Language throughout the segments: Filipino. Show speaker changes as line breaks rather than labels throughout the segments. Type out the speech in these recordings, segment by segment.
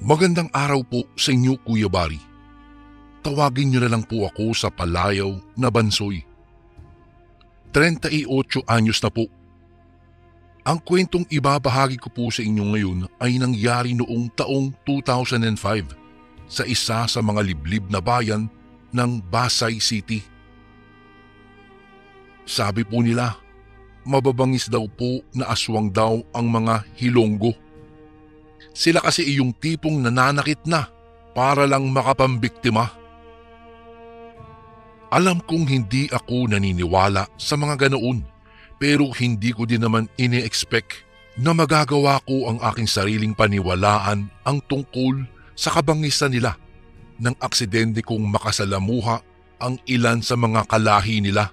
Magandang araw po sa inyo, Kuya Bari. Tawagin niyo na lang po ako sa palayaw na Bansoy. 38 anyos na po. Ang kwentong ibabahagi ko po sa inyo ngayon ay nangyari noong taong 2005 sa isa sa mga liblib na bayan ng Pasay City. Sabi po nila, mababangis daw po na aswang daw ang mga Hilonggo. Sila kasi yung tipong nananakit na para lang makapambiktima. Alam kong hindi ako naniniwala sa mga ganoon, pero hindi ko din naman ini-expect na magagawa ko ang aking sariling paniwalaan ang tungkol sa kabangisan nila ng aksidente kong makasalamuha ang ilan sa mga kalahi nila.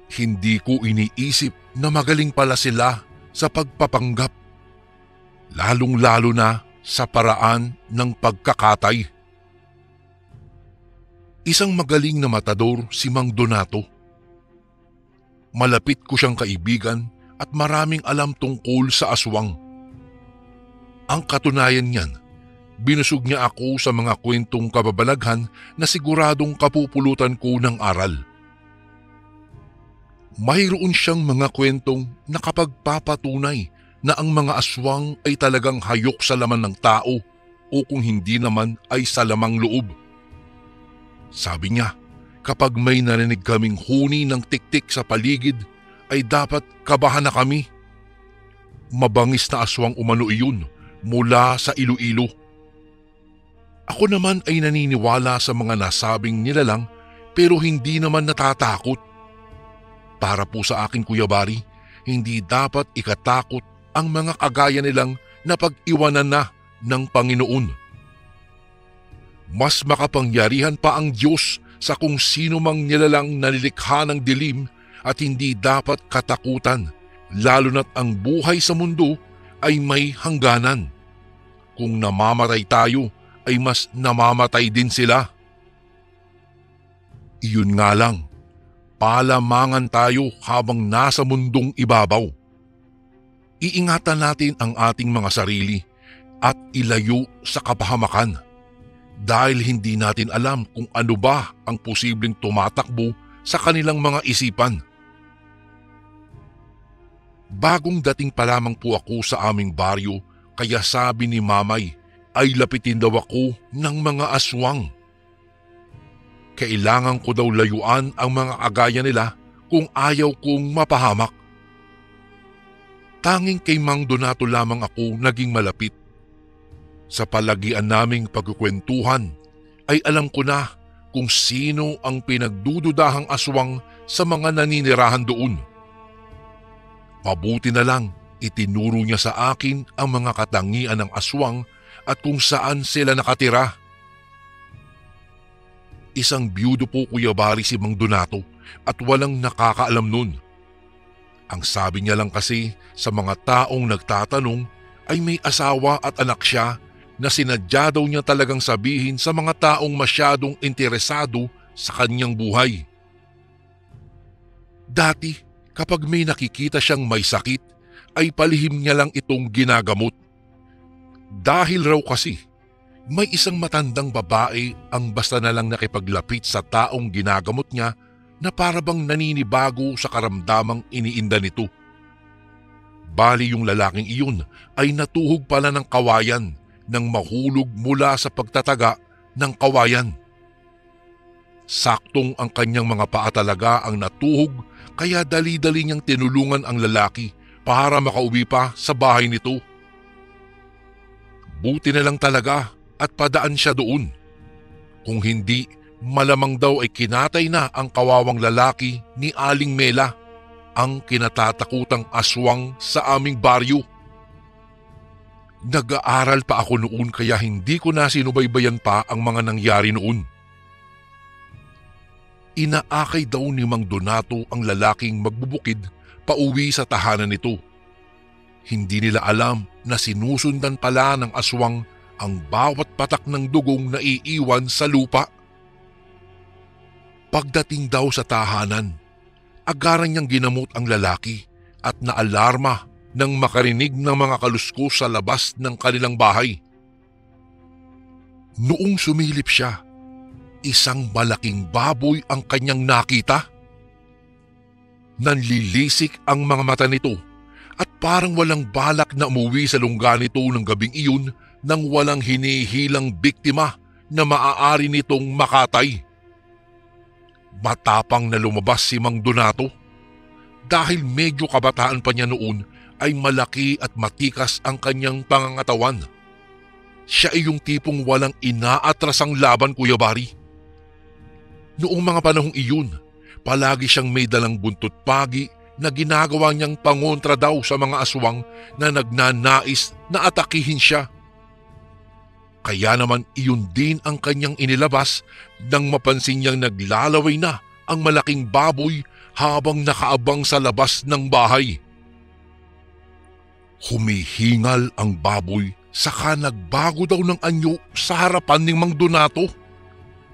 Hindi ko iniisip na magaling pala sila sa pagpapanggap, lalong-lalo na sa paraan ng pagkakatay. Isang magaling na matador si Mang Donato. Malapit ko siyang kaibigan at maraming alam tungkol sa aswang. Ang katunayan niyan, binusog niya ako sa mga kwentong kababalaghan na siguradong kapupulutan ko ng aral. Mayroon siyang mga kwentong nakapagpapatunay na ang mga aswang ay talagang hayok sa laman ng tao o kung hindi naman ay sa lamang loob. Sabi niya, kapag may narinig kaming huni ng tiktik sa paligid ay dapat kabahan na kami. Mabangis na aswang umano iyon mula sa Iloilo. Ako naman ay naniniwala sa mga nasabing nilalang pero hindi naman natatakot. Para po sa akin, Kuya Bari, hindi dapat ikatakot ang mga kagaya nilang napag-iwanan na ng Panginoon. Mas makapangyarihan pa ang Diyos sa kung sino mang nilalang nalilikha ng dilim at hindi dapat katakutan, lalo na't ang buhay sa mundo ay may hangganan. Kung namamatay tayo, ay mas namamatay din sila. Iyon nga lang, palamangan tayo habang nasa mundong ibabaw. Iingatan natin ang ating mga sarili at ilayo sa kapahamakan dahil hindi natin alam kung ano ba ang posibleng tumatakbo sa kanilang mga isipan. Bagong dating pa lamang po ako sa aming baryo kaya sabi ni Mamay ay lapitin daw ako ng mga aswang. Kailangan ko daw layuan ang mga agaya nila kung ayaw kong mapahamak. Tanging kay Mang Donato lamang ako naging malapit. Sa palagian naming pagkukwentuhan ay alam ko na kung sino ang pinagdududahang aswang sa mga naninirahan doon. Mabuti na lang itinuro niya sa akin ang mga katangian ng aswang at kung saan sila nakatira. Isang biyudo po, Kuya Bari, si Mang Donato at walang nakakaalam nun. Ang sabi niya lang kasi sa mga taong nagtatanong ay may asawa at anak siya na sinadya daw niya talagang sabihin sa mga taong masyadong interesado sa kanyang buhay. Dati, kapag may nakikita siyang may sakit, ay palihim niya lang itong ginagamot. Dahil raw kasi, may isang matandang babae ang basta na lang nakipaglapit sa taong ginagamot niya na parabang naninibago sa karamdamang iniinda nito. Bali yung lalaking iyon ay natuhog pala ng kawayan nang mahulog mula sa pagtataga ng kawayan. Saktong ang kanyang mga paa talaga ang natuhog kaya dali-dali niyang tinulungan ang lalaki para makauwi pa sa bahay nito. Buti na lang talaga at padaan siya doon. Kung hindi, malamang daw ay kinatay na ang kawawang lalaki ni Aling Mela, ang kinatatakutang aswang sa aming baryo. Nag-aaral pa ako noon kaya hindi ko na sinubaybayan pa ang mga nangyari noon. Inaakay daw ni Mang Donato ang lalaking magbubukid pauwi sa tahanan nito. Hindi nila alam na sinusundan pala ng aswang ang bawat patak ng dugong na iiwan sa lupa. Pagdating daw sa tahanan, agaran niyang ginamot ang lalaki at naalarma nang makarinig ng mga kaluskos sa labas ng kanilang bahay. Noong sumilip siya, isang malaking baboy ang kanyang nakita. Nanlilisik ang mga mata nito at parang walang balak na umuwi sa lungga nito ng gabing iyon nang walang hinihilang biktima na maaari nitong makatay. Matapang na lumabas si Mang Donato. Dahil medyo kabataan pa niya noon ay malaki at matikas ang kanyang pangangatawan. Siya ay yung tipong walang inaatrasang laban, Kuya Bari. Noong mga panahong iyon, palagi siyang may dalang buntot pagi na ginagawa niyang pangontra daw sa mga aswang na nagnanais na atakihin siya. Kaya naman iyon din ang kanyang inilabas nang mapansin niyang naglalaway na ang malaking baboy habang nakaabang sa labas ng bahay. Humihingal ang baboy saka nagbago daw ng anyo sa harapan ni Mang Donato.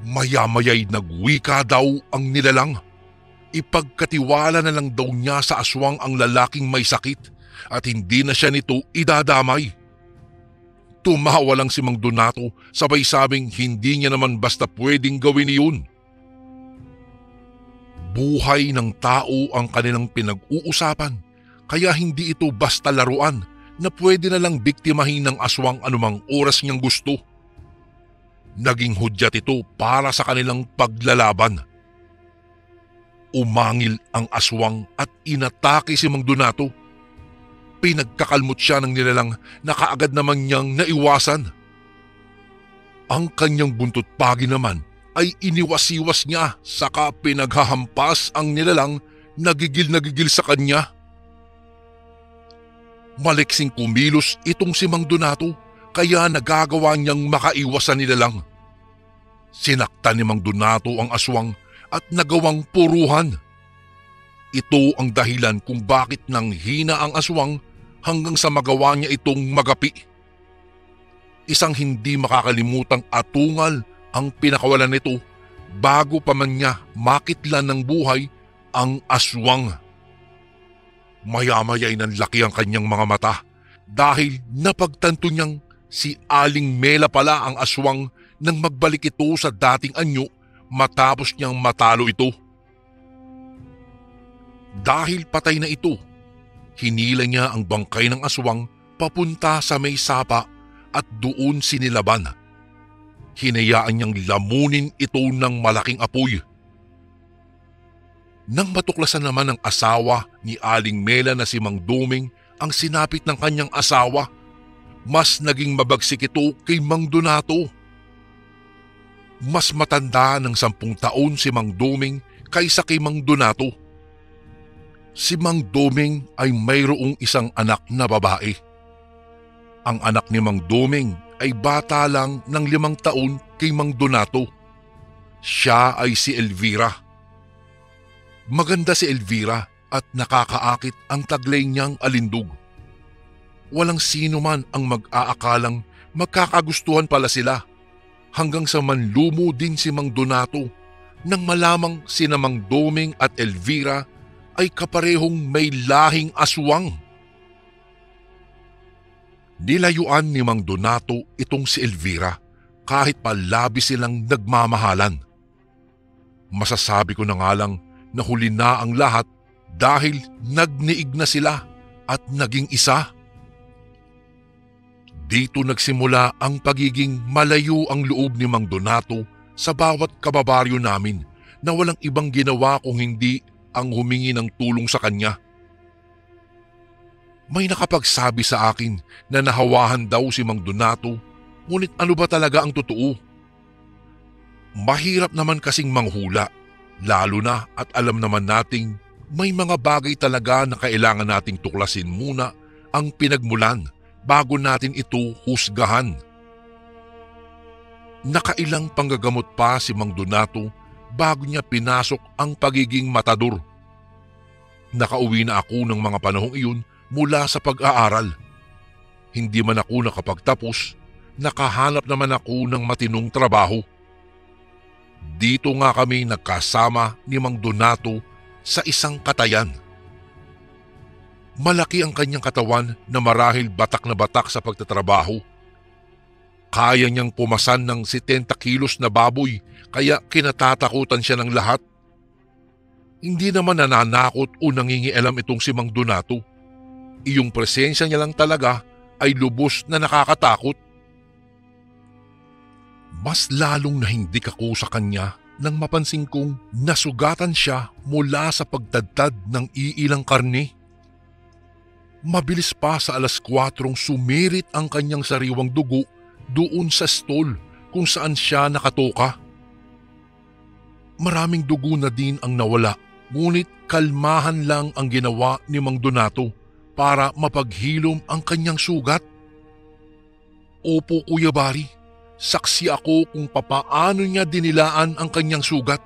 Maya-maya'y nagwika daw ang nilalang. Ipagkatiwala na lang daw niya sa aswang ang lalaking may sakit at hindi na siya nito idadamay. Tumawa lang si Mang Donato, sabay sabing hindi niya naman basta pwedeng gawin iyon. Buhay ng tao ang kanilang pinag-uusapan, kaya hindi ito basta laruan na pwede na lang biktimahin ng aswang anumang oras niyang gusto. Naging hudyat ito para sa kanilang paglalaban. Umangil ang aswang at inatake si Mang Donato. Pinagkakalmot siya ng nilalang na kaagad naman niyang naiwasan. Ang kanyang buntot pagi naman ay iniwas-iwas niya saka pinaghahampas ang nilalang nagigil sa kanya. Maliksing kumilos itong si Mang Donato kaya nagagawa niyang makaiwas sa nilalang. Sinaktan ni Mang Donato ang aswang at nagawang puruhan. Ito ang dahilan kung bakit nang hina ang aswang hanggang sa magawa niya itong magapi. Isang hindi makakalimutang atungal ang pinakawalan nito bago pa man niya makitlan ng buhay ang aswang. Maya-maya'y nanlaki ang kanyang mga mata dahil napagtanto niyang si Aling Mela pala ang aswang nang magbalik ito sa dating anyo matapos niyang matalo ito. Dahil patay na ito, hinila niya ang bangkay ng aswang papunta sa may sapa at doon sinilaban. Hinayaan niyang lamunin ito ng malaking apoy. Nang matuklasan naman ng asawa ni Aling Mela na si Mang Doming ang sinapit ng kanyang asawa, mas naging mabagsik ito kay Mang Donato. Mas matanda ng 10 taon si Mang Doming kaysa kay Mang Donato. Si Mang Doming ay mayroong isang anak na babae. Ang anak ni Mang Doming ay bata lang ng 5 taon kay Mang Donato. Siya ay si Elvira. Maganda si Elvira at nakakaakit ang taglay niyang alindog. Walang sino man ang mag-aakalang magkakagustuhan pala sila hanggang sa manlumo din si Mang Donato nang malamang sina Mang Doming at Elvira ay kaparehong may lahing aswang. Nilayuan ni Mang Donato itong si Elvira kahit palabi silang nagmamahalan. Masasabi ko na nga lang na huli na ang lahat dahil nagniig na sila at naging isa. Dito nagsimula ang pagiging malayo ang loob ni Mang Donato sa bawat kababaryo namin na walang ibang ginawa kung hindi ang humingi ng tulong sa kanya. May nakapagsabi sa akin na nahawahan daw si Mang Donato, ngunit ano ba talaga ang totoo? Mahirap naman kasing manghula, lalo na at alam naman nating may mga bagay talaga na kailangan nating tuklasin muna ang pinagmulan bago natin ito husgahan. Nakailang panggagamot pa si Mang Donato bago niya pinasok ang pagiging matador. Nakauwi na ako ng mga panahong iyon mula sa pag-aaral. Hindi man ako nakapagtapos, nakahanap naman ako ng matinong trabaho. Dito nga kami nagkasama ni Mang Donato sa isang katayan. Malaki ang kanyang katawan na marahil batak na batak sa pagtatrabaho. Kaya niyang pumasan ng 70 kilos na baboy kaya kinatatakutan siya ng lahat. Hindi naman nananakot o nangingialam itong si Mang Donato. Iyong presensya niya lang talaga ay lubos na nakakatakot. Mas lalong nahindik ako sa kanya nang mapansin kong nasugatan siya mula sa pagtadtad ng iilang karne. Mabilis pa sa 4:00 sumirit ang kanyang sariwang dugo doon sa stall kung saan siya nakatoka. Maraming dugo na din ang nawala, ngunit kalmahan lang ang ginawa ni Mang Donato para mapaghilom ang kanyang sugat. Opo, Kuya Bari, saksi ako kung papaano niya dinilaan ang kanyang sugat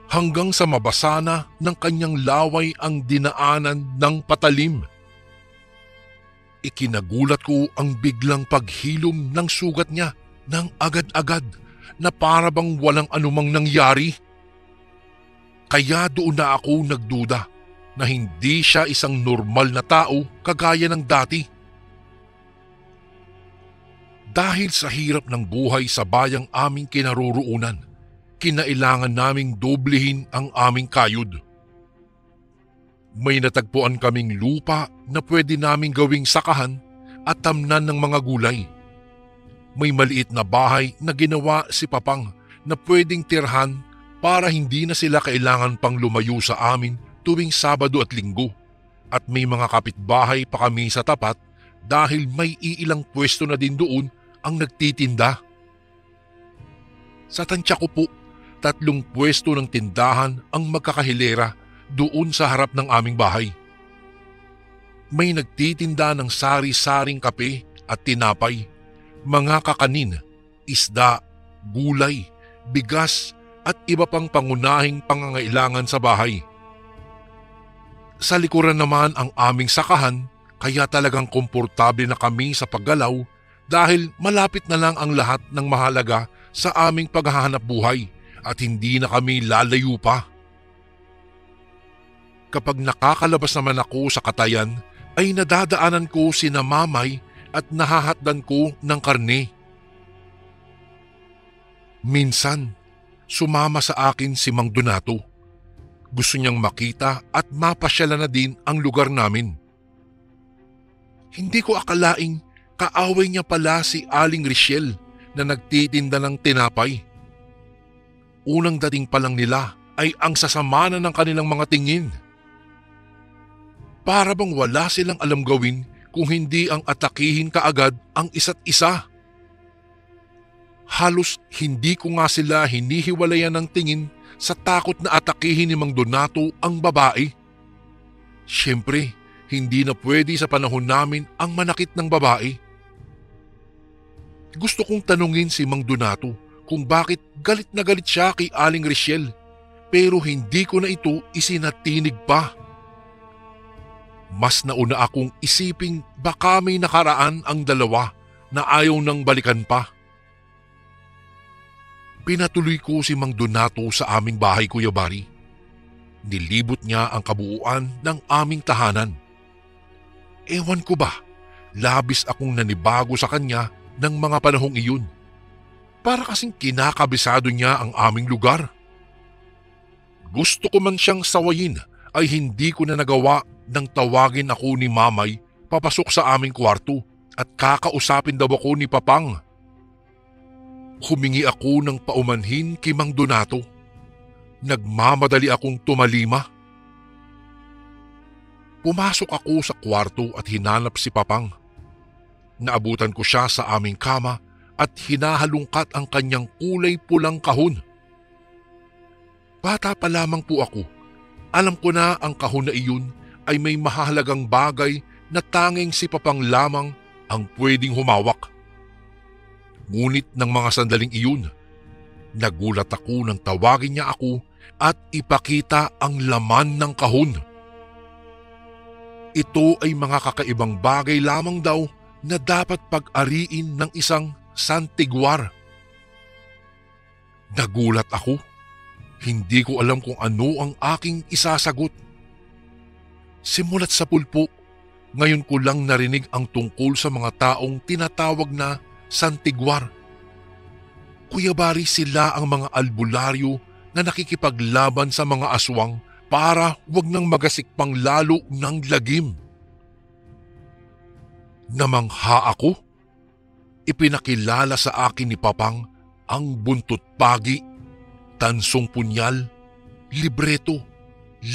hanggang sa mabasa na ng kanyang laway ang dinaanan ng patalim. Ikinagulat ko ang biglang paghilom ng sugat niya ng agad-agad na para bang walang anumang nangyari. Kaya doon na ako nagduda na hindi siya isang normal na tao kagaya ng dati. Dahil sa hirap ng buhay sa bayang aming kinaroroonan, kinailangan naming doblehin ang aming kayod. May natagpuan kaming lupa na pwede naming gawing sakahan at tamnan ng mga gulay. May maliit na bahay na ginawa si Papang na pwedeng tirhan para hindi na sila kailangan pang lumayo sa amin tuwing Sabado at Linggo. At may mga kapitbahay pa kami sa tapat dahil may iilang pwesto na din doon ang nagtitinda. Sa tansya ko po, 3 pwesto ng tindahan ang magkakahilera doon sa harap ng aming bahay. May nagtitinda ng sari-saring kape at tinapay, mga kakanin, isda, gulay, bigas at iba pang pangunahing pangangailangan sa bahay. Sa likuran naman ang aming sakahan, kaya talagang komportable na kami sa paggalaw dahil malapit na lang ang lahat ng mahalaga sa aming paghahanap buhay at hindi na kami lalayo pa. Kapag nakakalabas naman ako sa katayan, ay nadadaanan ko sina Mamay at nahahatdan ko ng karne. Minsan, sumama sa akin si Mang Donato. Gusto niyang makita at mapasyalan na din ang lugar namin. Hindi ko akalaing kaaway niya pala si Aling Richelle na nagtitinda ng tinapay. Unang dating pa lang nila ay ang sasama na ng kanilang mga tingin. Para bang wala silang alam gawin kung hindi ang atakihin kaagad ang isa't isa. Halos hindi ko nga sila hinihiwalayan ng tingin sa takot na atakihin ni Mang Donato ang babae. Siyempre, hindi na pwede sa panahon namin ang manakit ng babae. Gusto kong tanungin si Mang Donato kung bakit galit na galit siya kay Aling Richelle, pero hindi ko na ito isinatinig pa. Mas nauna akong isiping baka may nakaraan ang dalawa na ayaw nang balikan pa. Pinatuloy ko si Mang Donato sa aming bahay, Kuya Bari. Nilibot niya ang kabuuan ng aming tahanan. Ewan ko ba, labis akong nanibago sa kanya ng mga panahong iyon. Para kasing kinakabisado niya ang aming lugar. Gusto ko man siyang sawayin ay hindi ko na nagawa nang tawagin ako ni Mamay papasok sa aming kwarto at kakausapin daw ako ni Papang. Humingi ako ng paumanhin kay Mang Donato. Nagmamadali akong tumalima. Pumasok ako sa kwarto at hinanap si Papang. Naabutan ko siya sa aming kama at hinahalungkat ang kanyang kulay pulang kahon. Bata pa lamang po ako. Alam ko na ang kahon na iyon ay may mahalagang bagay na tanging si Papang lamang ang pwedeng humawak. Ngunit ng mga sandaling iyon, nagulat ako nang tawagin niya ako at ipakita ang laman ng kahon. Ito ay mga kakaibang bagay lamang daw na dapat pag-ariin ng isang santiguar. Nagulat ako. Hindi ko alam kung ano ang aking isasagot. Simulat sa pulpo, ngayon ko lang narinig ang tungkol sa mga taong tinatawag na santiguar Kuya Bari, sila ang mga albularyo na nakikipaglaban sa mga aswang para wag nang magasik pang lalo ng lagim. Namangha ako. Ipinakilala sa akin ni Papang ang buntot pagi, tansong punyal, libreto,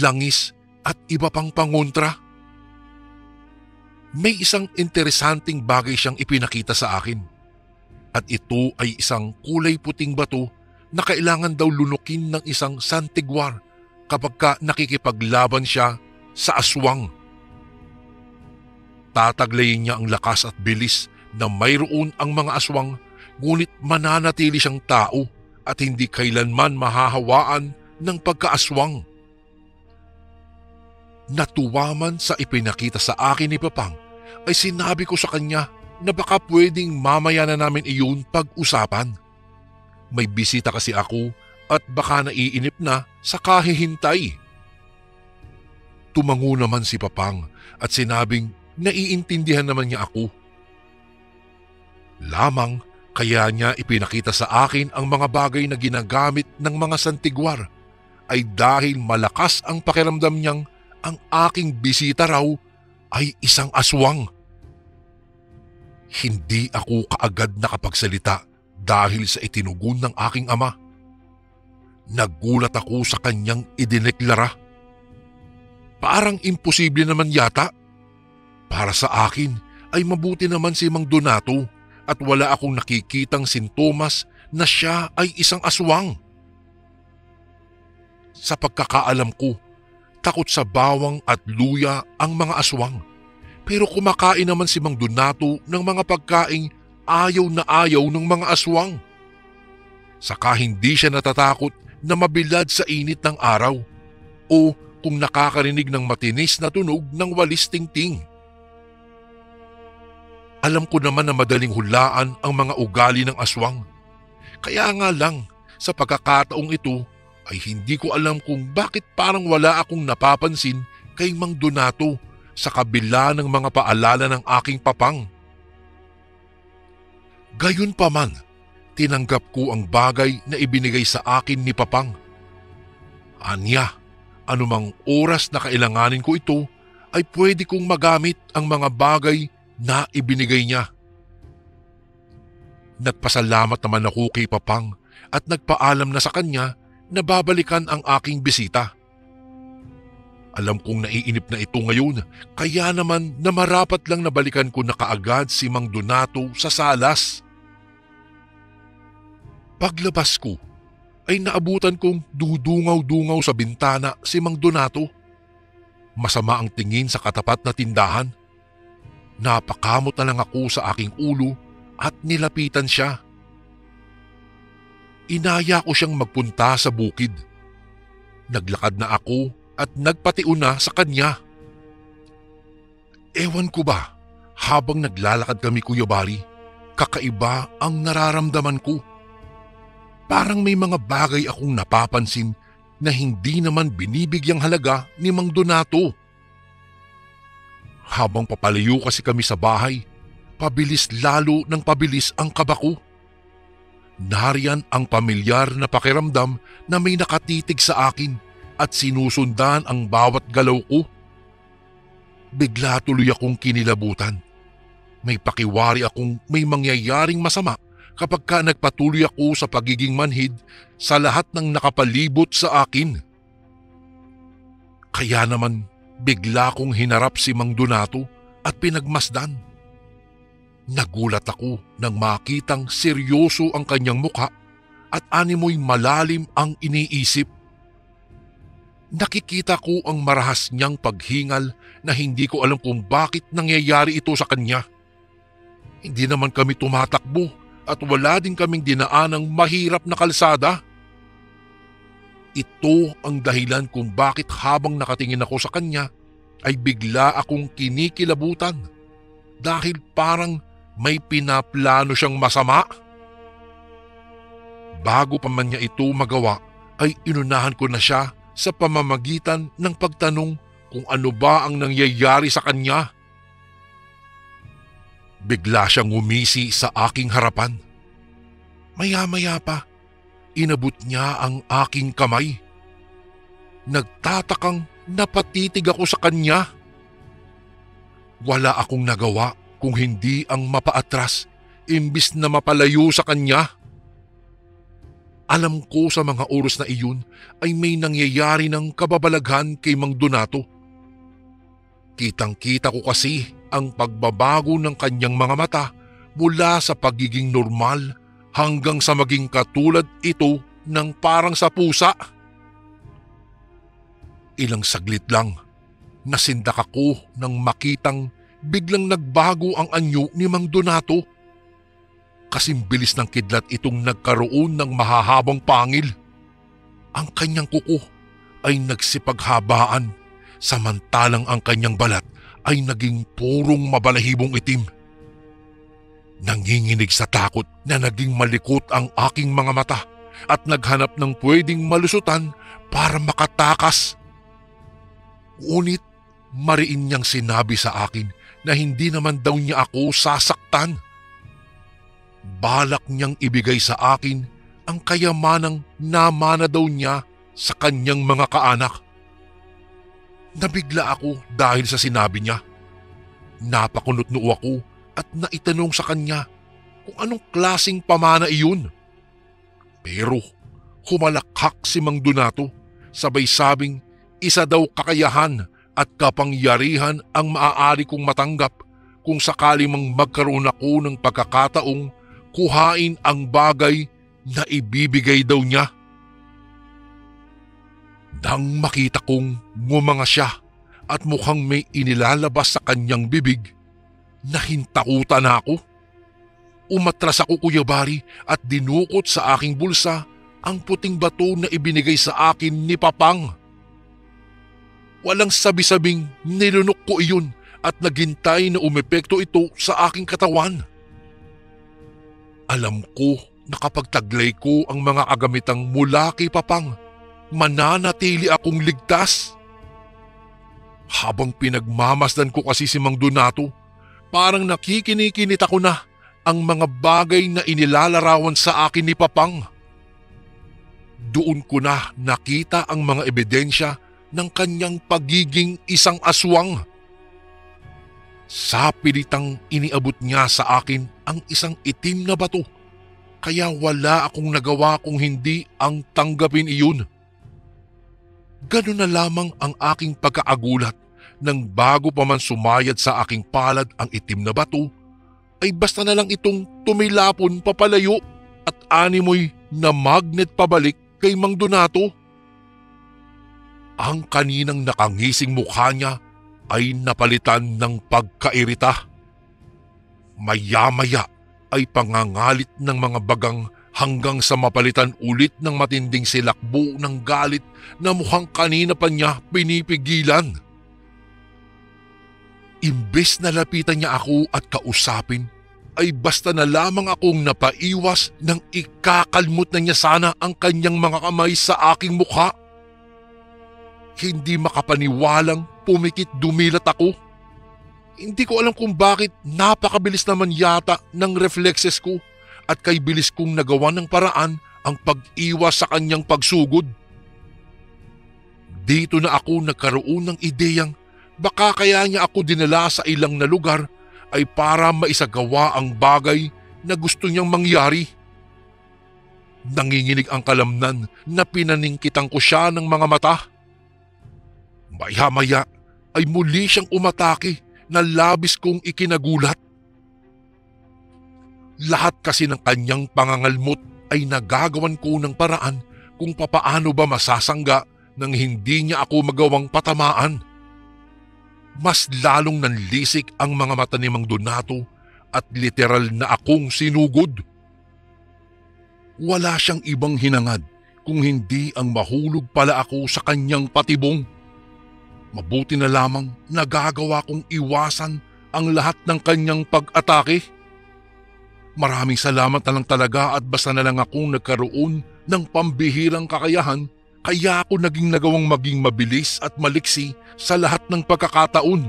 langis at iba pang pangontra. May isang interesanting bagay siyang ipinakita sa akin. At ito ay isang kulay puting bato na kailangan daw lunukin ng isang santigwar kapag nakikipaglaban siya sa aswang. Tataglayin niya ang lakas at bilis na mayroon ang mga aswang, ngunit mananatili siyang tao at hindi kailanman mahahawaan ng pagkaaswang. Natuwa man sa ipinakita sa akin ni Papang, ay sinabi ko sa kanya na baka pwedeng mamaya na namin iyon pag-usapan. May bisita kasi ako at baka naiinip na sa kahihintay. Tumango naman si Papang at sinabing naiintindihan naman niya ako. Lamang kaya niya ipinakita sa akin ang mga bagay na ginagamit ng mga santigwar ay dahil malakas ang pakiramdam niyang ang aking bisita raw ay isang aswang. Hindi ako kaagad nakapagsalita dahil sa itinugon ng aking ama. Nagulat ako sa kanyang idineklara. Parang imposible naman yata. Para sa akin ay mabuti naman si Mang Donato at wala akong nakikitang sintomas na siya ay isang aswang. Sa pagkakaalam ko, takot sa bawang at luya ang mga aswang. Pero kumakain naman si Mang Donato ng mga pagkaing ayaw na ayaw ng mga aswang. Saka hindi siya natatakot na mabilad sa init ng araw o kung nakakarinig ng matinis na tunog ng walis tingting. Alam ko naman na madaling hulaan ang mga ugali ng aswang. Kaya nga lang, sa pagkakataong ito ay hindi ko alam kung bakit parang wala akong napapansin kay Mang Donato sa kabila ng mga paalala ng aking Papang. Gayunpaman, tinanggap ko ang bagay na ibinigay sa akin ni Papang. Anya, anumang oras na kailanganin ko ito ay pwede kong magamit ang mga bagay na ibinigay niya. Nagpasalamat naman ako kay Papang at nagpaalam na sa kanya na babalikan ang aking bisita. Alam kong naiinip na ito ngayon, kaya naman na marapat lang nabalikan ko na kaagad si Mang Donato sa salas. Paglabas ko, ay naabutan kong dudungaw-dungaw sa bintana si Mang Donato. Masama ang tingin sa katapat na tindahan. Napakamot na lang ako sa aking ulo at nilapitan siya. Inaya ko siyang magpunta sa bukid. Naglakad na ako at nagpatiuna sa kanya. Ewan ko ba, habang naglalakad kami, Kuya Bari, kakaiba ang nararamdaman ko. Parang may mga bagay akong napapansin na hindi naman binibigyang halaga ni Mang Donato. Habang papalayo kasi kami sa bahay, pabilis lalo ng pabilis ang kaba ko. Nariyan ang pamilyar na pakiramdam na may nakatitig sa akin at sinusundan ang bawat galaw ko. Bigla tuloy akong kinilabutan. May pakiwari akong may mangyayaring masama kapag nagpatuloy ako sa pagiging manhid sa lahat ng nakapalibot sa akin. Kaya naman bigla kong hinarap si Mang Donato at pinagmasdan. Nagulat ako nang makitang seryoso ang kanyang mukha at animoy malalim ang iniisip. Nakikita ko ang marahas niyang paghingal na hindi ko alam kung bakit nangyayari ito sa kanya. Hindi naman kami tumatakbo at wala din kaming dinaanang mahirap na kalsada. Ito ang dahilan kung bakit habang nakatingin ako sa kanya ay bigla akong kinikilabutan dahil parang may pinaplano siyang masama. Bago pa man niya ito magawa ay inunahan ko na siya sa pamamagitan ng pagtanong kung ano ba ang nangyayari sa kanya. Bigla siyang ngumisi sa aking harapan. Maya-maya pa, inabot niya ang aking kamay. Nagtatakang napatitig ako sa kanya. Wala akong nagawa kung hindi ang mapaatras imbis na mapalayo sa kanya. Alam ko sa mga oras na iyon ay may nangyayari ng kababalaghan kay Mang Donato. Kitang-kita ko kasi ang pagbabago ng kanyang mga mata mula sa pagiging normal hanggang sa maging katulad ito ng parang sa pusa. Ilang saglit lang, nasindak ako nang makitang biglang nagbago ang anyo ni Mang Donato. Kasing bilis ng kidlat itong nagkaroon ng mahahabang pangil. Ang kanyang kuko ay nagsipaghabaan, samantalang ang kanyang balat ay naging purong mabalahibong itim. Nanginginig sa takot na naging malikot ang aking mga mata at naghanap ng pwedeng malusutan para makatakas. Ngunit mariin niyang sinabi sa akin na hindi naman daw niya ako sasaktan. Balak niyang ibigay sa akin ang kayamanang namana daw niya sa kanyang mga kaanak. Nabigla ako dahil sa sinabi niya. Napakunot-noo ako at naitanong sa kanya kung anong klaseng pamana iyon. Pero humalakhak si Mang Donato, sabay sabing isa daw kakayahan at kapangyarihan ang maaari kong matanggap kung sakali mang magkaroon ako ng pagkakataong kuhain ang bagay na ibibigay daw niya. Nang makita kong ngumanga siya at mukhang may inilalabas sa kanyang bibig, nahintakutan ako. Umatras ako, Kuya Bari, at dinukot sa aking bulsa ang puting bato na ibinigay sa akin ni Papang. Walang sabi-sabing nilunok ko iyon at naghintay na umepekto ito sa aking katawan. Alam ko na kapag taglay ko ang mga agamitang mula kay Papang, mananatili akong ligtas. Habang pinagmamasdan ko kasi si Mang Donato, parang nakikinikinit ako na ang mga bagay na inilalarawan sa akin ni Papang. Doon ko na nakita ang mga ebidensya ng kanyang pagiging isang aswang. Sa pilitang iniabot niya sa akin ang isang itim na bato, kaya wala akong nagawa kung hindi ang tanggapin iyon. Ganun na lamang ang aking pagkaagulat nang bago pa man sumayad sa aking palad ang itim na bato, ay basta na lang itong tumilapon papalayo at animoy na magnet pabalik kay Mang Donato. Ang kaninang nakangising mukha niya ay napalitan ng pagkairita. Maya-maya ay pangangalit ng mga bagang hanggang sa mapalitan ulit ng matinding silakbo ng galit na mukhang kanina pa niya pinipigilan. Imbes na lapitan niya ako at kausapin, ay basta na lamang akong napaiwas nang ikakalmot na niya sana ang kanyang mga kamay sa aking mukha. Hindi makapaniwalang pumikit dumilat ako. Hindi ko alam kung bakit napakabilis naman yata ng reflexes ko at kay bilis kong nagawa ng paraan ang pag-iwas sa kanyang pagsugod. Dito na ako nagkaroon ng ideyang baka kaya niya ako dinala sa ilang na lugar ay para maisagawa ang bagay na gusto niyang mangyari. Nanginginig ang kalamnan na pinaningkitan ko siya ng mga mata. Maya-maya ay muli siyang umatake na labis kong ikinagulat. Lahat kasi ng kanyang pangangalmot ay nagagawan ko ng paraan kung papaano ba masasangga nang hindi niya ako magawang patamaan. Mas lalong nanlisik ang mga mata ni Mang Donato at literal na akong sinugod. Wala siyang ibang hinangad kung hindi ang mahulog pala ako sa kanyang patibong. Mabuti na lamang nagagawa kong iwasan ang lahat ng kanyang pag-atake. Maraming salamat na lang talaga at basta na lang akong nagkaroon ng pambihirang kakayahan kaya ako naging nagawang maging mabilis at maliksi sa lahat ng pagkakataon.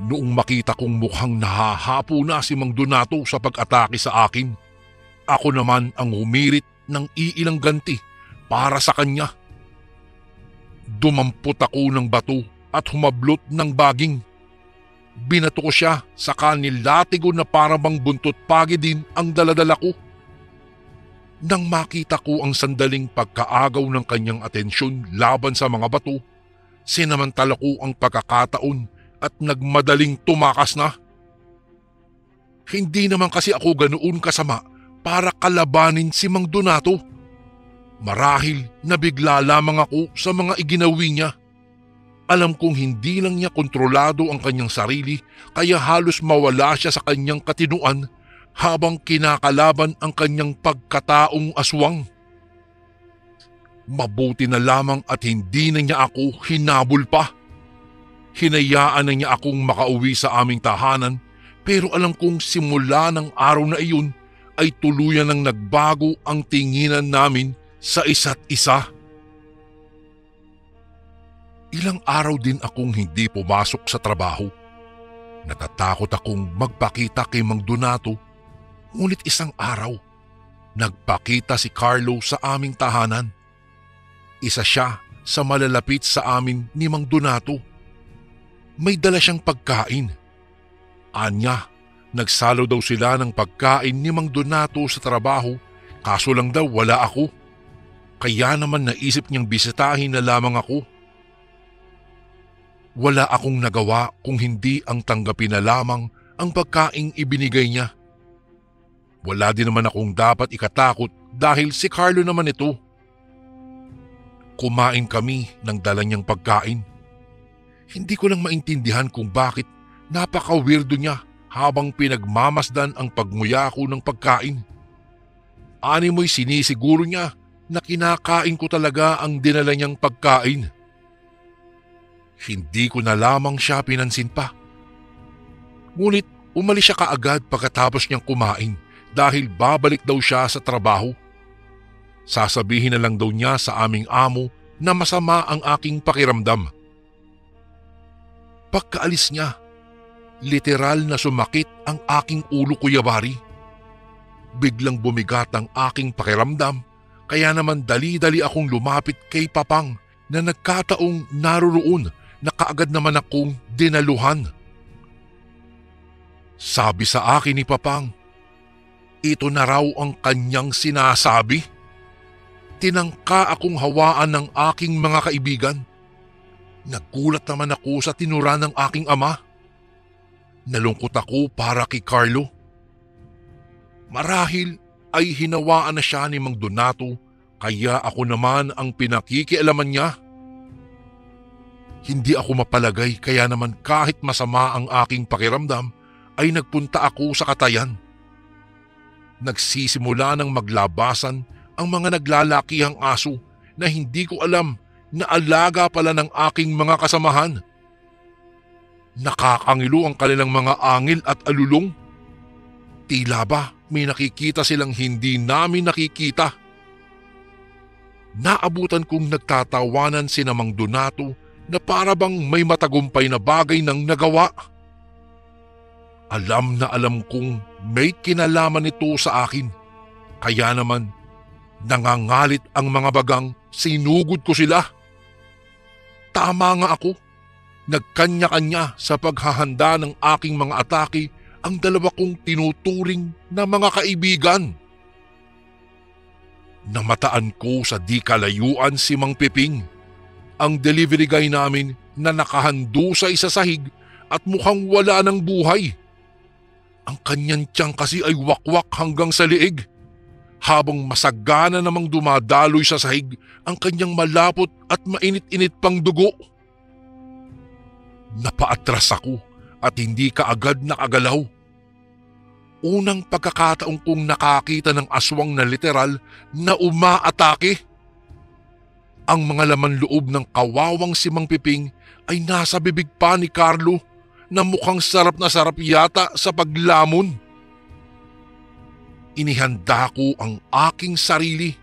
Noong makita kong mukhang nahahapo na si Mang Donato sa pag-atake sa akin, Ako naman ang humirit ng iilang ganti para sa kanya. Dumampot ako ng bato at humablot ng baging. Binato ko siya sa kanilatigo na parabang buntot pagi din ang daladala ko. Nang makita ko ang sandaling pagkaagaw ng kanyang atensyon laban sa mga bato, sinamantala ko ang pagkakataon at nagmadaling tumakas na. Hindi naman kasi ako ganoon kasama para kalabanin si Mang Donato. Marahil nabigla lamang ako sa mga iginawi niya. Alam kong hindi lang niya kontrolado ang kanyang sarili kaya halos mawala siya sa kanyang katinuan habang kinakalaban ang kanyang pagkataong aswang. Mabuti na lamang at hindi na niya ako hinabol pa. Hinayaan na niya akong makauwi sa aming tahanan pero alam kong simula ng araw na iyon ay tuluyan nang nagbago ang tinginan namin sa isa't isa. Ilang araw din akong hindi pumasok sa trabaho. Natatakot akong magpakita kay Mang Donato, ngunit isang araw, nagpakita si Carlo sa aming tahanan. Isa siya sa malalapit sa amin ni Mang Donato. May dala siyang pagkain. Anya, nagsalo daw sila ng pagkain ni Mang Donato sa trabaho, kaso lang daw wala ako. Kaya naman naisip niyang bisitahin na lamang ako. Wala akong nagawa kung hindi ang tanggapin na lamang ang pagkaing ibinigay niya. Wala din naman akong dapat ikatakot dahil si Carlo naman ito. Kumain kami ng dala niyang pagkain. Hindi ko lang maintindihan kung bakit napaka-weirdo niya habang pinagmamasdan ang pagmuya ko ng pagkain. Ani mo'y sinisiguro niya na kinakain ko talaga ang dinala niyang pagkain. Hindi ko na lamang siya pinansin pa. Ngunit umalis siya kaagad pagkatapos niyang kumain dahil babalik daw siya sa trabaho. Sasabihin na lang daw niya sa aming amo na masama ang aking pakiramdam. Pagkaalis niya, literal na sumakit ang aking ulo, Kuya Bari. Biglang bumigat ang aking pakiramdam kaya naman dali-dali akong lumapit kay Papang na nagkataong naroroon na kaagad naman akong dinaluhan. Sabi sa akin ni Papang, ito na raw ang kanyang sinasabi. Tinangka akong hawaan ng aking mga kaibigan. Nagulat naman ako sa tinura ng aking ama. Nalungkot ako para kay Carlo. Marahil ay hinawaan na siya ni Mang Donato kaya ako naman ang pinakikialaman niya. Hindi ako mapalagay kaya naman kahit masama ang aking pakiramdam ay nagpunta ako sa katayan. Nagsisimula ng maglabasan ang mga naglalakihang aso na hindi ko alam na alaga pala ng aking mga kasamahan. Nakakangilo ang kanilang mga angil at alulong. Tila ba may nakikita silang hindi namin nakikita. Naabutan kong nagtatawanan si Mang Donato na para bang may matagumpay na bagay nang nagawa. Alam na alam kong may kinalaman ito sa akin. Kaya naman, nangangalit ang mga bagang sinugod ko sila. Tama nga ako. Nagkanya-kanya sa paghahanda ng aking mga atake ang dalawa kong tinuturing na mga kaibigan. Namataan ko sa di kalayuan si Mang Piping, ang delivery guy namin na nakahando sa isasahig at mukhang wala ng buhay. Ang kanyang tiyang kasi ay wakwak hanggang sa liig, habang masagana namang dumadaloy sa sahig ang kanyang malapot at mainit-init pang dugo. Napaatras ako at hindi kaagad nakagalaw. Unang pagkakataong kong nakakita ng aswang na literal na umaatake. Ang mga laman loob ng kawawang si Mang Piping ay nasa bibig pa ni Carlo na mukhang sarap na sarap yata sa paglamon. Inihanda ko ang aking sarili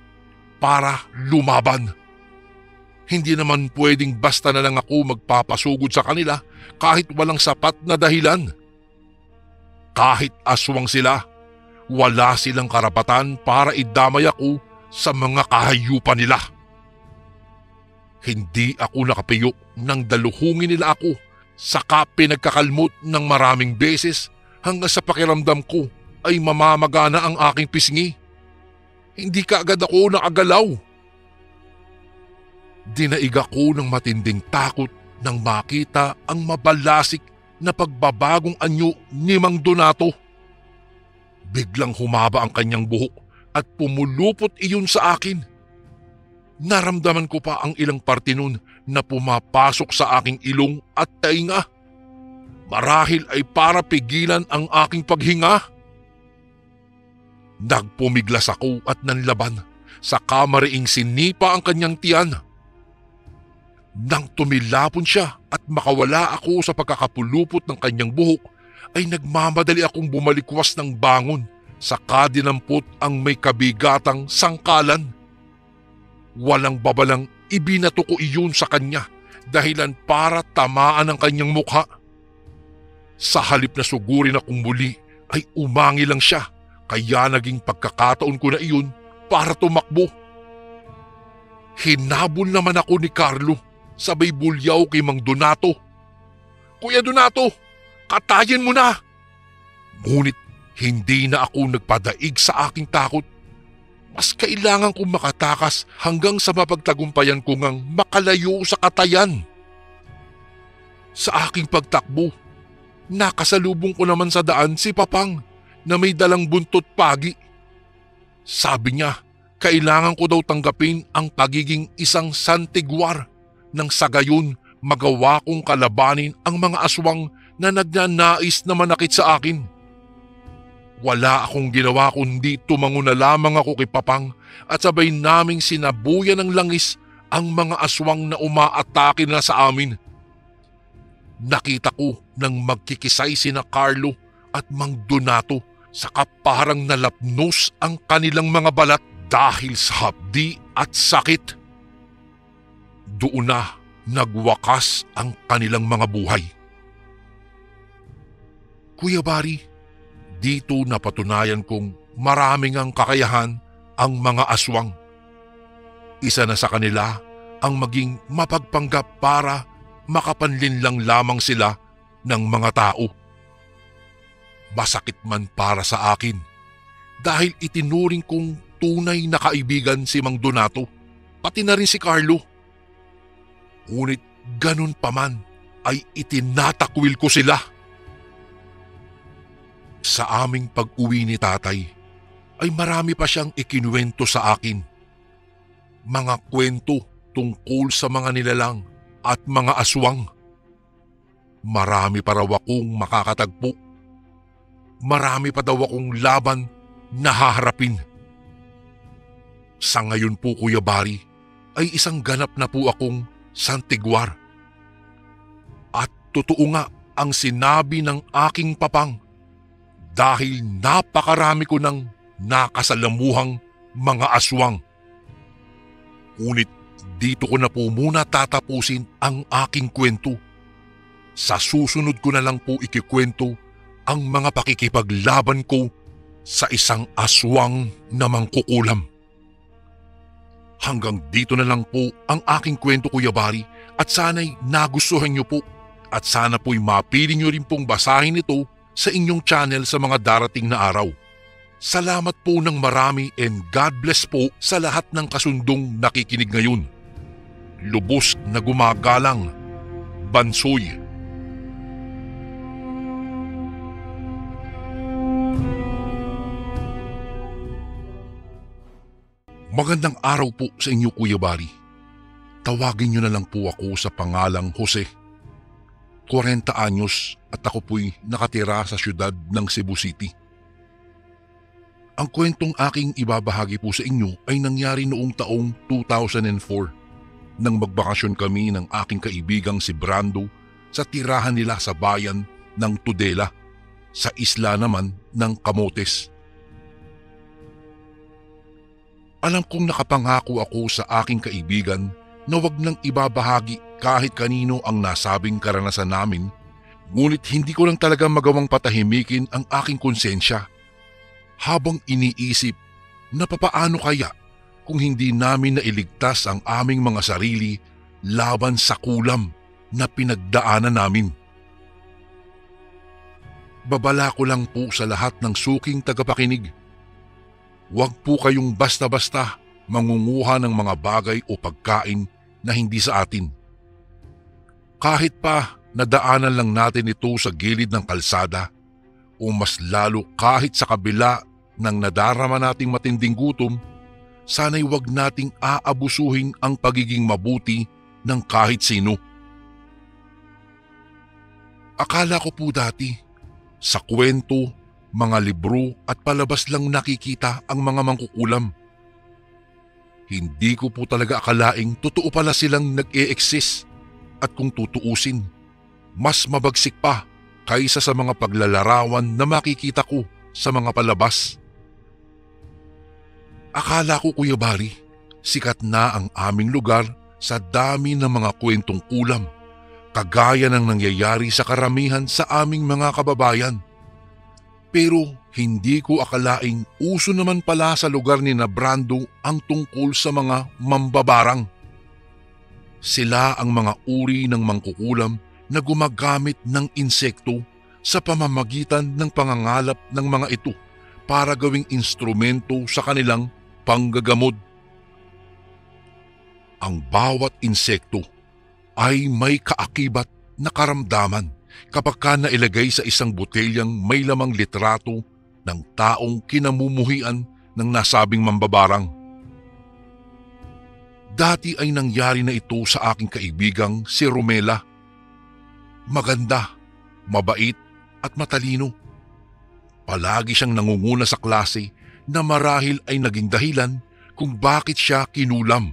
para lumaban. Hindi naman pwedeng basta na lang ako magpapasugod sa kanila kahit walang sapat na dahilan. Kahit aswang sila, Wala silang karapatan para idamay ako sa mga kahayupan nila. Hindi ako nakapiyok nang daluhungin nila ako, saka pinagkakalmot ng maraming beses hanggang sa pakiramdam ko ay mamamagana ang aking pisngi. Hindi kaagad ako nakagalaw. Dinaig ako ng matinding takot nang makita ang mabalasik na pagbabagong anyo ni Mang Donato. Biglang humaba ang kanyang buhok at pumulupot iyon sa akin. Naramdaman ko pa ang ilang parte nun na pumapasok sa aking ilong at tainga. Marahil ay para pigilan ang aking paghinga. Nagpumiglas ako at nanlaban, saka mariing sinipa ang kanyang tiyan. Nang tumilapon siya at makawala ako sa pagkakapulupot ng kanyang buhok, ay nagmamadali akong bumalikwas ng bangon, saka dinampot ang may kabigatang sangkalan. Walang babalang ibinato ko iyon sa kanya dahilan para tamaan ang kanyang mukha. Sa halip na sugurin akong muli ay umangi lang siya, kaya naging pagkakataon ko na iyon para tumakbo. Hinabol naman ako ni Carlo, sabay bulyaw kay Mang Donato. "Kuya Donato, katayin mo na!" Ngunit hindi na ako nagpadaig sa aking takot. Mas kailangan kong makatakas hanggang sa mapagtagumpayan ko ngang makalayo sa katayan. Sa aking pagtakbo, nakasalubong ko naman sa daan si Papang na may dalang buntot pagi. Sabi niya, kailangan ko daw tanggapin ang pagiging isang santigwar nang sa gayon magawa kong kalabanin ang mga aswang na nagnanais na manakit sa akin. Wala akong ginawa kundi tumango na lamang ako kay Papang at sabay naming sinabuyan ng langis ang mga aswang na umaatake na sa amin. Nakita ko nang magkikisay sina Carlo at Mang Donato, saka parang nalapnos ang kanilang mga balat dahil sa hapdi at sakit. Doon na nagwakas ang kanilang mga buhay. Kuya Bari, dito napatunayan kong maraming ang kakayahan ang mga aswang. Isa na sa kanila ang maging mapagpanggap para makapanlinlang lamang sila ng mga tao. Masakit man para sa akin dahil itinuring kong tunay na kaibigan si Mang Donato, pati na rin si Carlo. Ngunit ganun pa man ay itinatakwil ko sila. Sa aming pag-uwi ni tatay ay marami pa siyang ikinuwento sa akin. Mga kwento tungkol sa mga nilalang at mga aswang. Marami pa raw akong makakatagpo. Marami pa daw akong laban na haharapin. Sa ngayon po, Kuya Bari, ay isang ganap na po akong santigwar. At totoo nga ang sinabi ng aking Papang, dahil napakarami ko ng nakasalamuhang mga aswang. Ngunit dito ko na po muna tatapusin ang aking kwento. Sa susunod ko na lang po ikikwento ang mga pakikipaglaban ko sa isang aswang na mangkukulam. Hanggang dito na lang po ang aking kwento, Kuya Bari, at sana'y nagustuhan niyo po at sana po'y mapili niyo rin pong basahin ito sa inyong channel sa mga darating na araw. Salamat po ng marami and God bless po sa lahat ng kasundong nakikinig ngayon. Lubos na gumagalang, Bansoy. Magandang araw po sa inyo, Kuya Bari. Tawagin niyo na lang po ako sa pangalang Jose. 40 anyos at ako po'y nakatira sa siyudad ng Cebu City. Ang kwentong aking ibabahagi po sa inyo ay nangyari noong taong 2004 nang magbakasyon kami ng aking kaibigang si Brando sa tirahan nila sa bayan ng Tudela, sa isla naman ng Camotes. Alam kong nakapangako ako sa aking kaibigan na wag nang ibabahagi kahit kanino ang nasabing karanasan namin, ngunit hindi ko lang talaga magawang patahimikin ang aking konsensya. habang iniisip na papaano kaya kung hindi namin nailigtas ang aming mga sarili laban sa kulam na pinagdaanan namin. Babala ko lang po sa lahat ng suking tagapakinig. Huwag po kayong basta-basta mangunguha ng mga bagay o pagkain na hindi sa atin. Kahit pa nadaanan lang natin ito sa gilid ng kalsada o mas lalo kahit sa kabila ng nadarama nating matinding gutom, sana'y huwag nating aabusuhin ang pagiging mabuti ng kahit sino. Akala ko po dati, sa kwento, mga libro at palabas lang nakikita ang mga mangkukulam. Hindi ko po talaga akalaing totoo pala silang nag-e-exist at kung tutuusin, mas mabagsik pa kaysa sa mga paglalarawan na makikita ko sa mga palabas. Akala ko, Kuya Bari, sikat na ang aming lugar sa dami ng mga kwentong kulam, kagaya ng nangyayari sa karamihan sa aming mga kababayan. Pero hindi ko akalaing uso naman pala sa lugar ni na Brando ang tungkol sa mga mambabarang. Sila ang mga uri ng mangkukulam na gumagamit ng insekto sa pamamagitan ng pangangalap ng mga ito para gawing instrumento sa kanilang panggagamot. Ang bawat insekto ay may kaakibat na karamdaman kapag ka nailagay sa isang botelyang may lamang litrato ng taong kinamumuhian ng nasabing mambabarang. Dati ay nangyari na ito sa aking kaibigang si Romela. Maganda, mabait at matalino. Palagi siyang nangunguna sa klase na marahil ay naging dahilan kung bakit siya kinulam.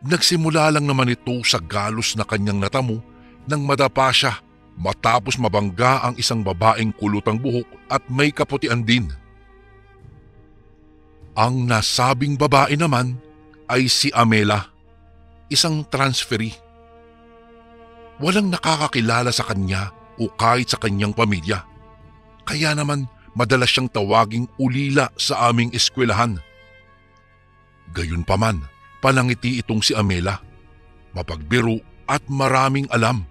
Nagsimula lang naman ito sa galos na kanyang natamo nang madapa siya matapos mabangga ang isang babaeng kulutang buhok at may kaputian din. Ang nasabing babae naman ay si Amela, isang transferee. Walang nakakakilala sa kanya o kahit sa kanyang pamilya. Kaya naman madalas siyang tawaging ulila sa aming eskwelahan. Gayunpaman, palangiti itong si Amela, mapagbiro at maraming alam.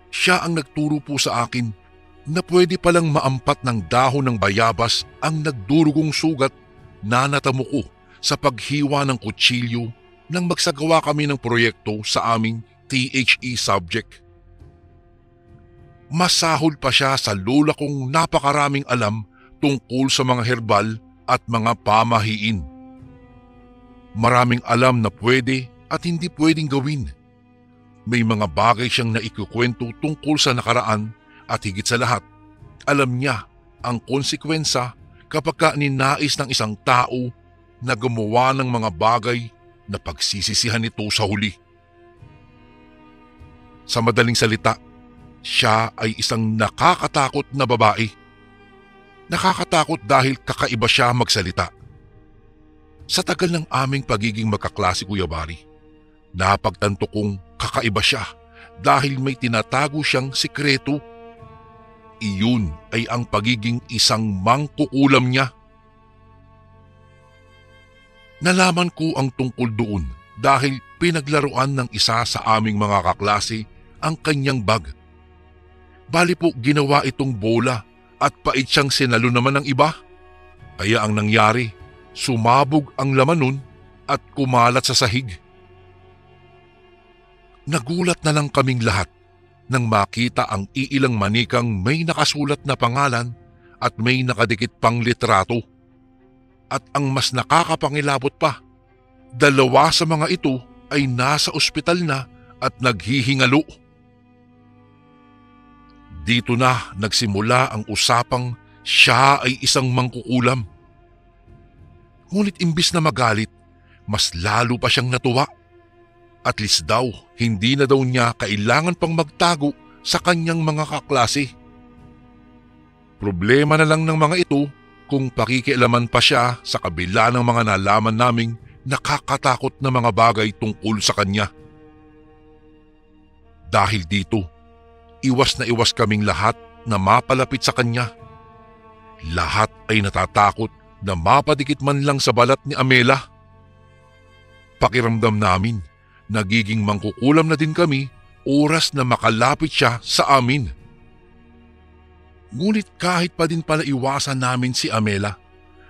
Siya ang nagturo po sa akin na pwede palang maampat ng dahon ng bayabas ang nagdurugong sugat na natamo ko sa paghiwa ng kutsilyo nang magsagawa kami ng proyekto sa aming THE subject. Masahol pa siya sa lola kong napakaraming alam tungkol sa mga herbal at mga pamahiin. Maraming alam na pwede at hindi pwedeng gawin. May mga bagay siyang naikukwento tungkol sa nakaraan at higit sa lahat, alam niya ang konsekwensya kapag ka ninais ng isang tao na gumawa ng mga bagay na pagsisisihan nito sa huli. Sa madaling salita, siya ay isang nakakatakot na babae. Nakakatakot dahil kakaiba siya magsalita. Sa tagal ng aming pagiging magkaklase, Kuya Bari, napagtanto kong kakaiba siya dahil may tinatago siyang sikreto. Iyon ay ang pagiging isang mangkukulam niya. Nalaman ko ang tungkol doon dahil pinaglaruan ng isa sa aming mga kaklase ang kanyang bag. Bali po ginawa itong bola at pait siyang sinalo naman ng iba. Kaya ang nangyari, sumabog ang laman nun at kumalat sa sahig. Nagulat na lang kaming lahat nang makita ang iilang manikang may nakasulat na pangalan at may nakadikit pang litrato. At ang mas nakakapangilabot pa, dalawa sa mga ito ay nasa ospital na at naghihingalo. Dito na nagsimula ang usapang siya ay isang mangkukulam. Ngunit imbis na magalit, mas lalo pa siyang natuwa. At least daw, hindi na daw niya kailangan pang magtago sa kanyang mga kaklase. Problema na lang ng mga ito kung pakikialaman pa siya sa kabila ng mga nalaman naming nakakatakot na mga bagay tungkol sa kanya. Dahil dito, iwas na iwas kaming lahat na mapalapit sa kanya Lahat ay natatakot na mapadikit man lang sa balat ni Amela. Pakiramdam namin, nagiging mangkukulam na din kami oras na makalapit siya sa amin. Ngunit kahit pa din pala iwasan namin si Amela,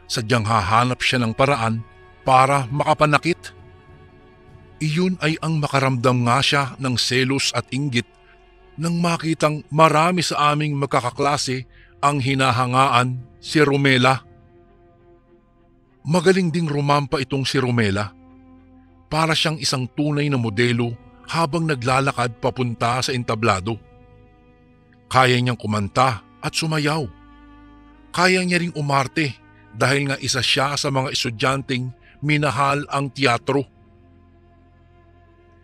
sadyang hahanap siya ng paraan para makapanakit. Iyon ay ang makaramdam nga siya ng selos at inggit nang makitang marami sa aming magkakaklase ang hinahangaan si Romela. Magaling ding rumampa itong si Romela. Para siyang isang tunay na modelo habang naglalakad papunta sa entablado. Kaya niyang kumanta at sumayaw. Kaya niya ring umarte dahil nga isa siya sa mga estudyanteng minahal ang teatro.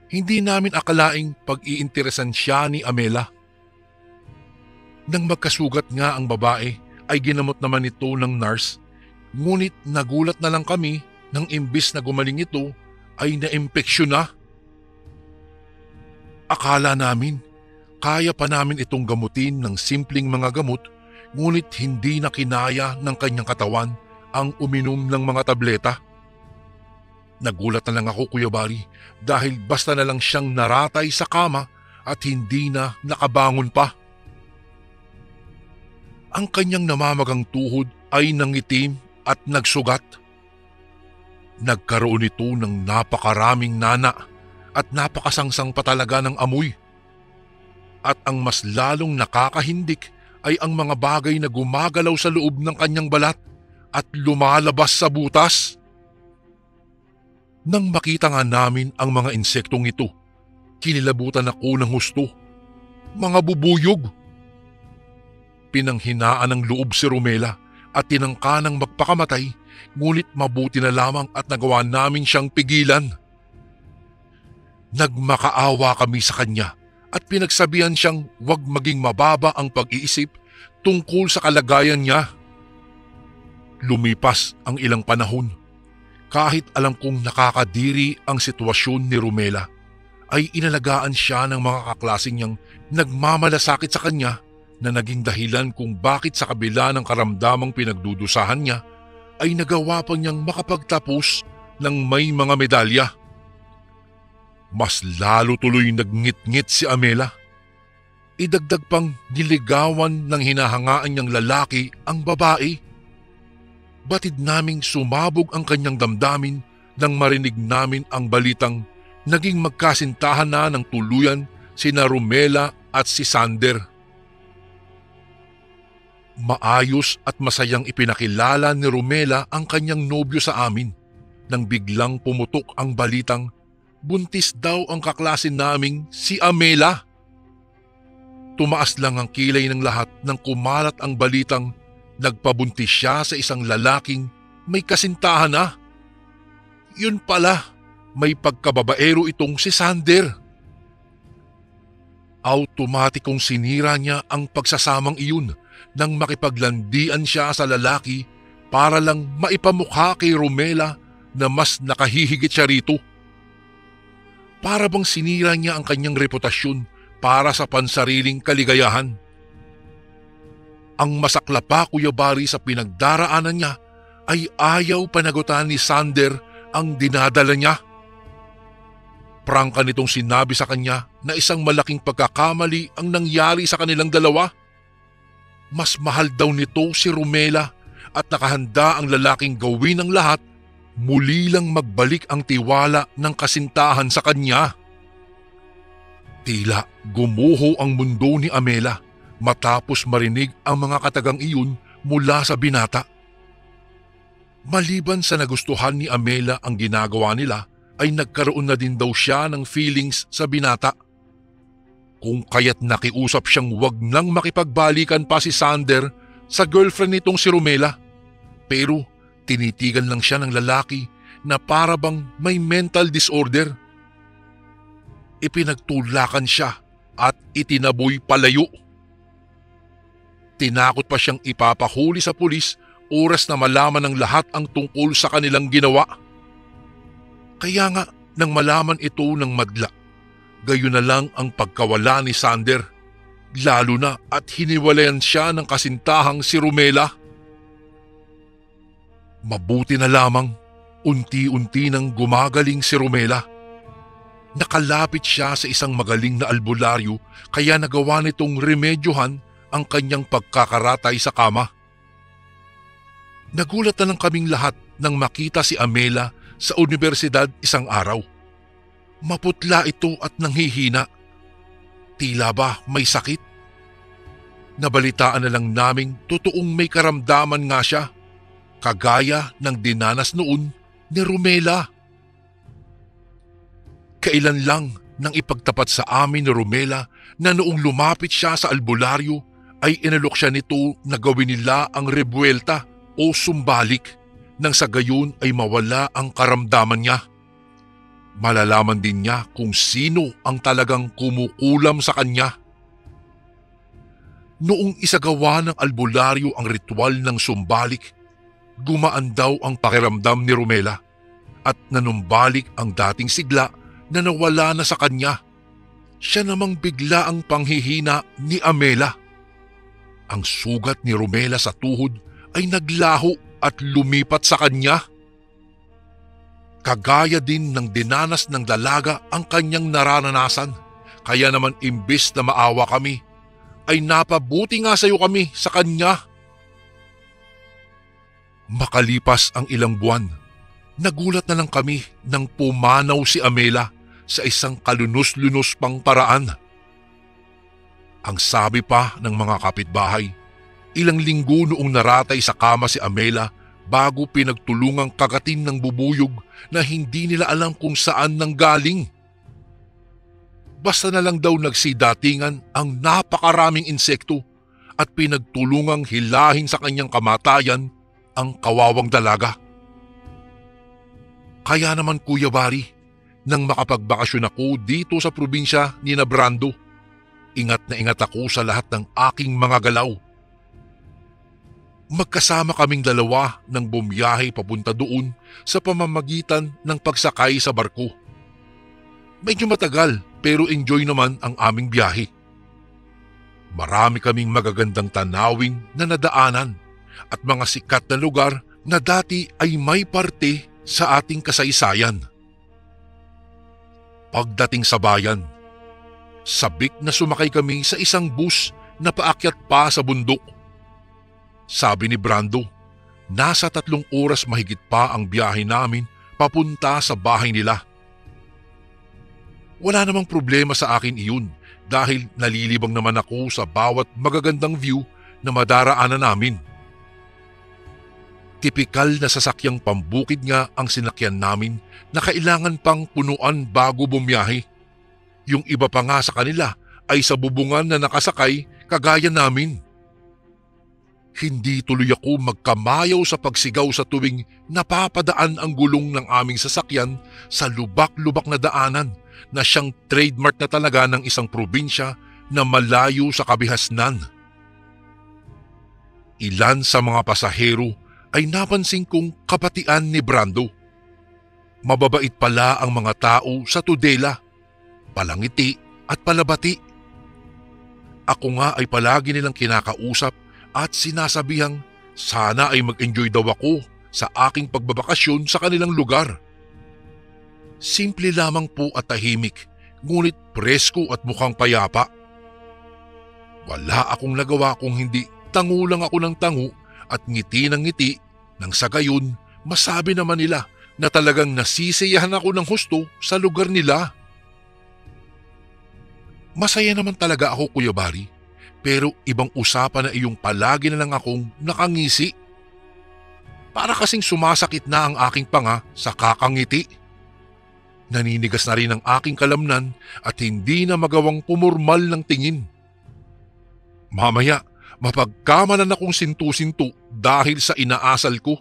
Hindi namin akalaing pag-iinteresan siya ni Amela. Nang magkasugat nga ang babae ay ginamot naman ito ng nurse, ngunit nagulat na lang kami nang imbis na gumaling ito ay naimpeksyon na. Akala namin kaya pa namin itong gamutin ng simpleng mga gamot, ngunit hindi na kinaya ng kanyang katawan ang uminom ng mga tableta. Nagulat na lang ako, Kuya Bari, dahil basta na lang siyang naratay sa kama at hindi na nakabangon pa. Ang kanyang namamagang tuhod ay nangitim at nagsugat. Nagkaroon ito ng napakaraming nana at napakasangsang pa talaga ng amoy. At ang mas lalong nakakahindik ay ang mga bagay na gumagalaw sa loob ng kanyang balat at lumalabas sa butas. Nang makita nga namin ang mga insektong ito, kinilabutan ako ng husto. Mga bubuyog. Pinanghinaan ng loob si Romela at tinangka ng magpakamatay, ngunit mabuti na lamang at nagawa namin siyang pigilan. Nagmakaawa kami sa kanya at pinagsabihan siyang huwag maging mababa ang pag-iisip tungkol sa kalagayan niya. Lumipas ang ilang panahon. Kahit alam kong nakakadiri ang sitwasyon ni Romela, ay inalagaan siya ng mga kaklaseng niyang nagmamalasakit sa kanya na naging dahilan kung bakit sa kabila ng karamdamang pinagdudusahan niya ay nagawa pa niyang makapagtapos ng may mga medalya. Mas lalo tuloy nagngit-ngit si Amela. Idagdag pang niligawan ng hinahangaan niyang lalaki ang babae. Batid naming sumabog ang kanyang damdamin nang marinig namin ang balitang naging magkasintahan na ng tuluyan sina Romela at si Sander. Maayos at masayang ipinakilala ni Romela ang kanyang nobyo sa amin nang biglang pumutok ang balitang buntis daw ang kaklase naming si Amela. Tumaas lang ang kilay ng lahat nang kumalat ang balitang nagpabuntis siya sa isang lalaking may kasintahan na. Yun pala, may pagkababaero itong si Sander. Automatikong sinira niya ang pagsasamang iyon nang makipaglandian siya sa lalaki para lang maipamukha kay Romela na mas nakahihigit siya rito. Para bang sinira niya ang kanyang reputasyon para sa pansariling kaligayahan. Ang masakla pa, Kuya Bari, sa pinagdaraanan niya ay ayaw panagutan ni Sander ang dinadala niya. Prangka nitong sinabi sa kanya na isang malaking pagkakamali ang nangyari sa kanilang dalawa. Mas mahal daw nito si Romela at nakahanda ang lalaking gawin ang lahat, muli lang magbalik ang tiwala ng kasintahan sa kanya. Tila gumuho ang mundo ni Amela matapos marinig ang mga katagang iyon mula sa binata. Maliban sa nagustuhan ni Amela ang ginagawa nila, ay nagkaroon na din daw siya ng feelings sa binata. Kung kaya't nakiusap siyang wag nang makipagbalikan pa si Sander sa girlfriend nitong si Romela. Pero tinitigan lang siya ng lalaki na para bang may mental disorder. Ipinagtulakan siya at itinaboy palayo. Tinakot pa siyang ipapahuli sa pulis oras na malaman ng lahat ang tungkol sa kanilang ginawa. Kaya nga nang malaman ito ng madla, gayon na lang ang pagkawala ni Sander, lalo na at hiniwalayan siya ng kasintahang si Romela. Mabuti na lamang, unti-unti nang gumagaling si Romela. Nakalapit siya sa isang magaling na albularyo kaya nagawa nitong remedyohan ang kanyang pagkakaratay sa kama. Nagulat na lang kaming lahat nang makita si Amela sa universidad isang araw. Maputla ito at nanghihina. Tila ba may sakit? Nabalitaan na lang naming totoong may karamdaman nga siya, kagaya ng dinanas noon ni Romela. Kailan lang nang ipagtapat sa amin ni Romela na noong lumapit siya sa albularyo ay inalok siya nito na gawin nila ang rebuelta o sumbalik nang sa gayon ay mawala ang karamdaman niya. Malalaman din niya kung sino ang talagang kumukulam sa kanya. Noong isagawa ng albularyo ang ritual ng sumbalik, gumaan daw ang pakiramdam ni Romela at nanumbalik ang dating sigla na nawala na sa kanya. Siya namang bigla ang panghihina ni Amela. Ang sugat ni Romela sa tuhod ay naglaho at lumipat sa kanya. Kagaya din ng dinanas ng dalaga ang kanyang nararanasan, kaya naman imbes na maawa kami, ay napabuti nga sa iyo kami sa kanya. Makalipas ang ilang buwan, nagulat na lang kami nang pumanaw si Amela sa isang kalunos-lunos pang paraan. Ang sabi pa ng mga kapitbahay, ilang linggo noong naratay sa kama si Amela bago pinagtulungang kagatin ng bubuyog na hindi nila alam kung saan nanggaling. Basta na lang daw nagsidatingan ang napakaraming insekto at pinagtulungang hilahin sa kanyang kamatayan ang kawawang dalaga. Kaya naman Kuya Bari, nang makapagbakasyon ako dito sa probinsya ni Brando, ingat na ingat ako sa lahat ng aking mga galaw. Magkasama kaming dalawa nang bumiyahe papunta doon sa pamamagitan ng pagsakay sa barko. Medyo matagal pero enjoy naman ang aming biyahe. Marami kaming magagandang tanawin na nadaanan at mga sikat na lugar na dati ay may parte sa ating kasaysayan. Pagdating sa bayan, sabik na sumakay kami sa isang bus na paakyat pa sa bundok. Sabi ni Brando, nasa 3 oras mahigit pa ang biyahe namin papunta sa bahay nila. Wala namang problema sa akin iyon dahil nalilibang naman ako sa bawat magagandang view na madaraanan namin. Tipikal na sasakyang pambukid nga ang sinakyan namin na kailangan pang punuan bago bumiyahe. Yung iba pa nga sa kanila ay sa bubungan na nakasakay kagaya namin. Hindi tuloy ako magkamayaw sa pagsigaw sa tuwing napapadaan ang gulong ng aming sasakyan sa lubak-lubak na daanan na siyang trademark na talaga ng isang probinsya na malayo sa kabihasnan. Ilan sa mga pasahero ay napansin kong kabatian ni Brando. Mababait pala ang mga tao sa Tudela, palangiti at palabati. Ako nga ay palagi nilang kinakausap at sinasabihang sana ay mag-enjoy daw ako sa aking pagbabakasyon sa kanilang lugar. Simple lamang po at tahimik, ngunit presko at mukhang payapa. Wala akong nagawa kung hindi tango lang ako ng tango at ngiti ng ngiti nang sa gayon masabi naman nila na talagang nasisiyahan ako ng husto sa lugar nila. Masaya naman talaga ako Kuya Bari, pero ibang usapan na iyong palagi na lang akong nakangisi. Para kasing sumasakit na ang aking panga sa kakangiti. Naninigas na rin ang aking kalamnan at hindi na magawang pumurmal ng tingin. Mamaya, mapagkamalan akong sintu-sintu dahil sa inaasal ko.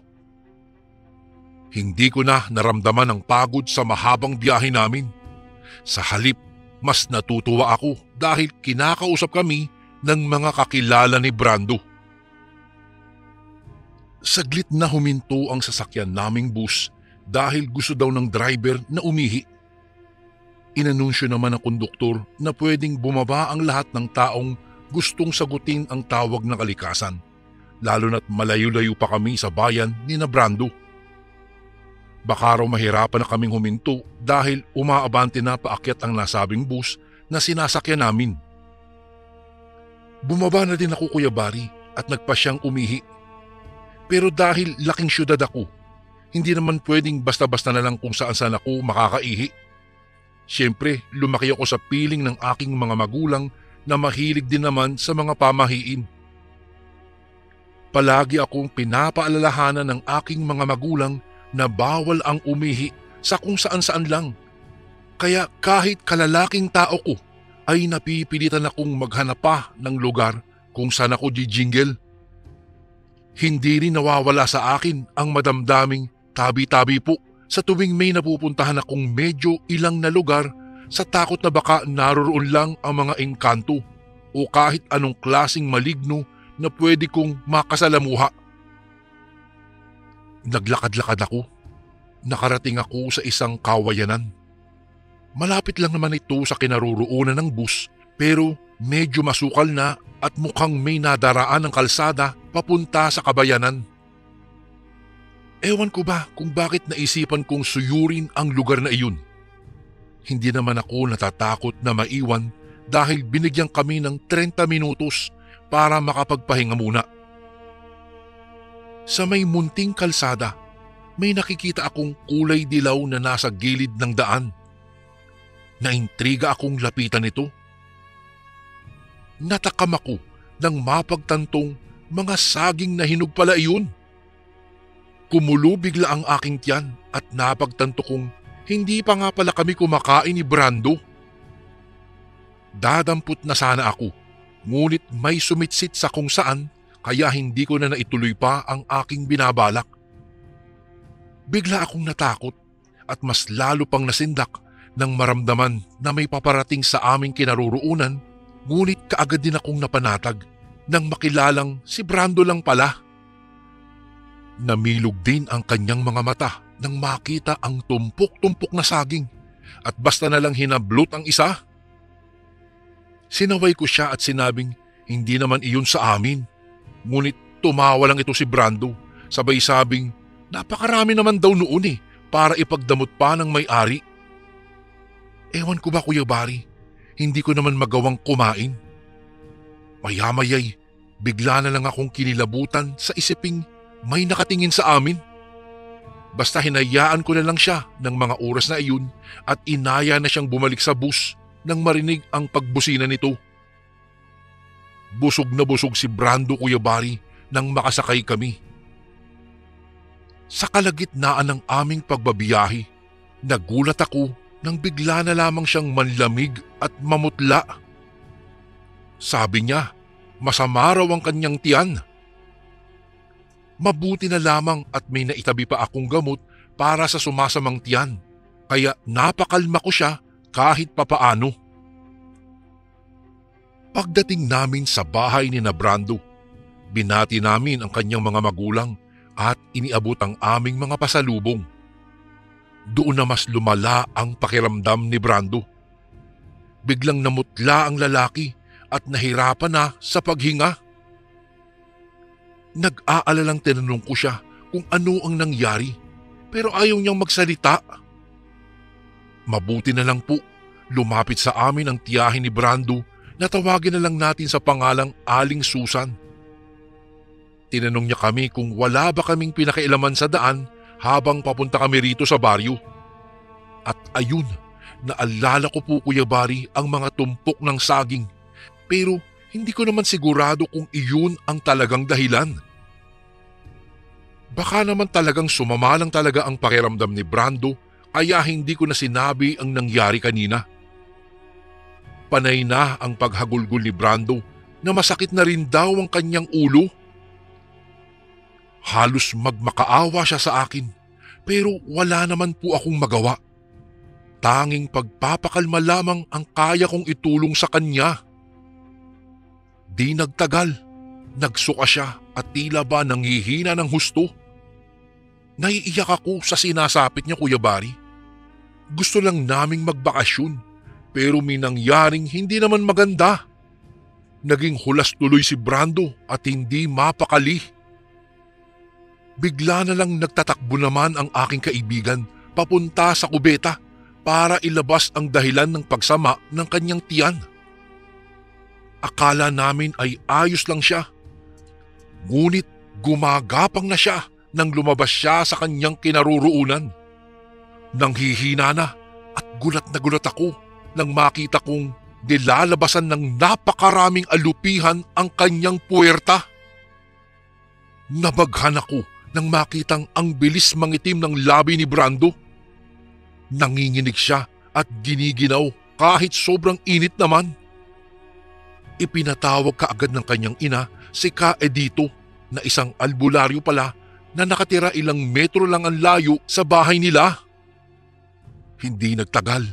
Hindi ko na naramdaman ang pagod sa mahabang biyahe namin. Sa halip, mas natutuwa ako dahil kinakausap kami ng mga kakilala ni Brando. Saglit na huminto ang sasakyan naming bus dahil gusto daw ng driver na umihi. Inanunsyo naman ng konduktor na pwedeng bumaba ang lahat ng taong gustong sagutin ang tawag ng kalikasan lalo na't malayo-layo pa kami sa bayan ni na Brando. Baka raw mahirapan na kaming huminto dahil umaabante na paakyat ang nasabing bus na sinasakyan namin. Bumaba na din ako, Kuya Bari, at nagpasyang umihi. Pero dahil laking syudad ako, hindi naman pwedeng basta-basta na lang kung saan-saan ako makakaihi. Siyempre, lumaki ako sa piling ng aking mga magulang na mahilig din naman sa mga pamahiin. Palagi akong pinapaalalahanan ng aking mga magulang na bawal ang umihi sa kung saan-saan lang. Kaya kahit kalalaking tao ko, ay napipilitan akong maghanap pa ng lugar kung saan ako jijingle. Hindi rin nawawala sa akin ang madamdaming tabi-tabi po sa tuwing may napupuntahan akong medyo ilang na lugar sa takot na baka naroroon lang ang mga engkanto o kahit anong klasing maligno na pwede kong makasalamuha. Naglakad-lakad ako. Nakarating ako sa isang kawayanan. Malapit lang naman ito sa kinaroroonan ng bus pero medyo masukal na at mukhang may nadaraan ng kalsada papunta sa kabayanan. Ewan ko ba kung bakit naisipan kong suyurin ang lugar na iyon. Hindi naman ako natatakot na maiwan dahil binigyan kami ng 30 minutos para makapagpahinga muna. Sa may munting kalsada, may nakikita akong kulay dilaw na nasa gilid ng daan. Naintriga akong lapitan ito. Natakam ako nang mapagtantong mga saging na hinog pala iyon. Kumulo bigla ang aking tiyan at napagtanto kong hindi pa nga pala kami kumakain ni Brando. Dadampot na sana ako, ngunit may sumitsit sa kung saan kaya hindi ko na naituloy pa ang aking binabalak. Bigla akong natakot at mas lalo pang nasindak nang maramdaman na may paparating sa aming kinaroroonan, ngunit kaagad din akong napanatag nang makilalang si Brando lang pala. Namilog din ang kanyang mga mata nang makita ang tumpok-tumpok na saging at basta na lang hinablot ang isa. Sinaway ko siya at sinabing hindi naman iyon sa amin. Ngunit tumawa lang ito si Brando, sabay sabing napakarami naman daw noon para ipagdamot pa ng may-ari. Ewan ko ba, Kuya Bari, hindi ko naman magawang kumain. Maya-maya'y bigla na lang akong kinilabutan sa isiping may nakatingin sa amin. Basta hinayaan ko na lang siya ng mga oras na iyon at inaya na siyang bumalik sa bus nang marinig ang pagbusina nito. Busog na busog si Brando, Kuya Bari, nang makasakay kami. Sa kalagitnaan ng aming pagbabiyahe, nagulat ako nang bigla na lamang siyang manlamig at mamutla. Sabi niya, masama raw ang kanyang tiyan. Mabuti na lamang at may naitabi pa akong gamot para sa sumasamang tiyan, kaya napakalma ko siya kahit papaano. Pagdating namin sa bahay ni na Brando, binati namin ang kanyang mga magulang at iniabot ang aming mga pasalubong. Doon na mas lumala ang pakiramdam ni Brando. Biglang namutla ang lalaki at nahirapan na sa paghinga. Nag-aalalang tinanong ko siya kung ano ang nangyari pero ayaw niyang magsalita. Mabuti na lang po, lumapit sa amin ang tiyahin ni Brando na tawagin na lang natin sa pangalang Aling Susan. Tinanong niya kami kung wala ba kaming pinakailaman sa daan habang papunta kami rito sa baryo. At ayun, naalala ko po, Kuya Bari, ang mga tumpok ng saging. Pero hindi ko naman sigurado kung iyon ang talagang dahilan. Baka naman talagang sumama lang talaga ang pakiramdam ni Brando kaya hindi ko na sinabi ang nangyari kanina. Panay na ang paghagulgol ni Brando na masakit na rin daw ang kanyang ulo. Halos magmakaawa siya sa akin pero wala naman po akong magawa. Tanging pagpapakalma lamang ang kaya kong itulong sa kanya. Di nagtagal, nagsuka siya at tila ba nanghihina ng husto. Naiiyak ako sa sinasapit niya, Kuya Bari. Gusto lang naming magbakasyon pero may nangyaring hindi naman maganda. naging hulas tuloy si Brando at hindi mapakali. Bigla na lang nagtatakbo naman ang aking kaibigan papunta sa kubeta para ilabas ang dahilan ng pagsama ng kanyang tiyan. Akala namin ay ayos lang siya. Ngunit gumagapang na siya nang lumabas siya sa kanyang kinaroroonan. Nanghihina na at gulat na gulat ako nang makita kong nilalabasan ng napakaraming alupihan ang kanyang puwerta. Nabaghan ako nang makitang ang bilis mangitim ng labi ni Brando. Nanginginig siya at giniginaw kahit sobrang init naman. Ipinatawag kaagad ng kanyang ina si Ka Edito na isang albularyo pala na nakatira ilang metro lang ang layo sa bahay nila. Hindi nagtagal,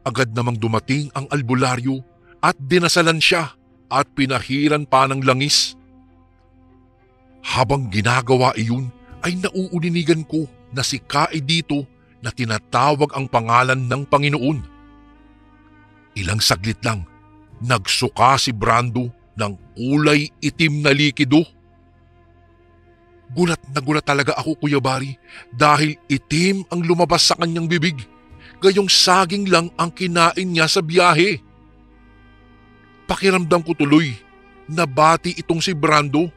agad namang dumating ang albularyo at dinasalan siya at pinahiran pa ng langis. Habang ginagawa iyon ay nauuninigan ko na si Ka Edito na tinatawag ang pangalan ng Panginoon. Ilang saglit lang, nagsuka si Brando ng kulay itim na likido. Gulat na gulat talaga ako, Kuya Bari, dahil itim ang lumabas sa kanyang bibig. Gayong saging lang ang kinain niya sa biyahe. Pakiramdam ko tuloy, nabati itong si Brando.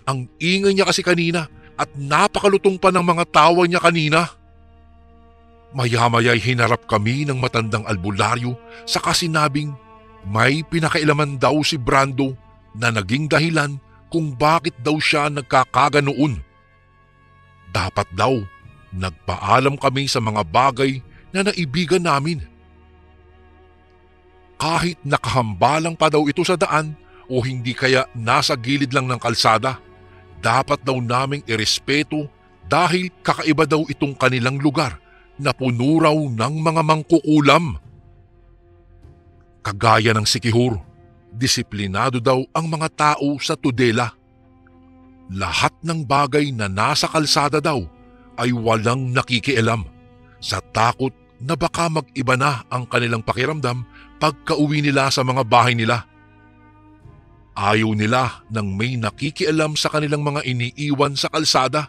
Ang ingay niya kasi kanina at napakalutong pa ng mga tawa niya kanina. Maya-maya'y hinarap kami ng matandang albularyo saka sinabing may pinakailaman daw si Brando na naging dahilan kung bakit daw siya nagkakaganoon. Dapat daw nagpaalam kami sa mga bagay na naibigan namin. Kahit nakahambalang pa daw ito sa daan o hindi kaya nasa gilid lang ng kalsada, dapat daw naming irespeto dahil kakaiba daw itong kanilang lugar na puno raw ng mga mangkukulam. Kagaya ng Sikihor, disiplinado daw ang mga tao sa Tudela. Lahat ng bagay na nasa kalsada daw ay walang nakikialam sa takot na baka mag-iba na ang kanilang pakiramdam pagka-uwi nila sa mga bahay nila. Ayaw nila nang may nakikialam sa kanilang mga iniiwan sa kalsada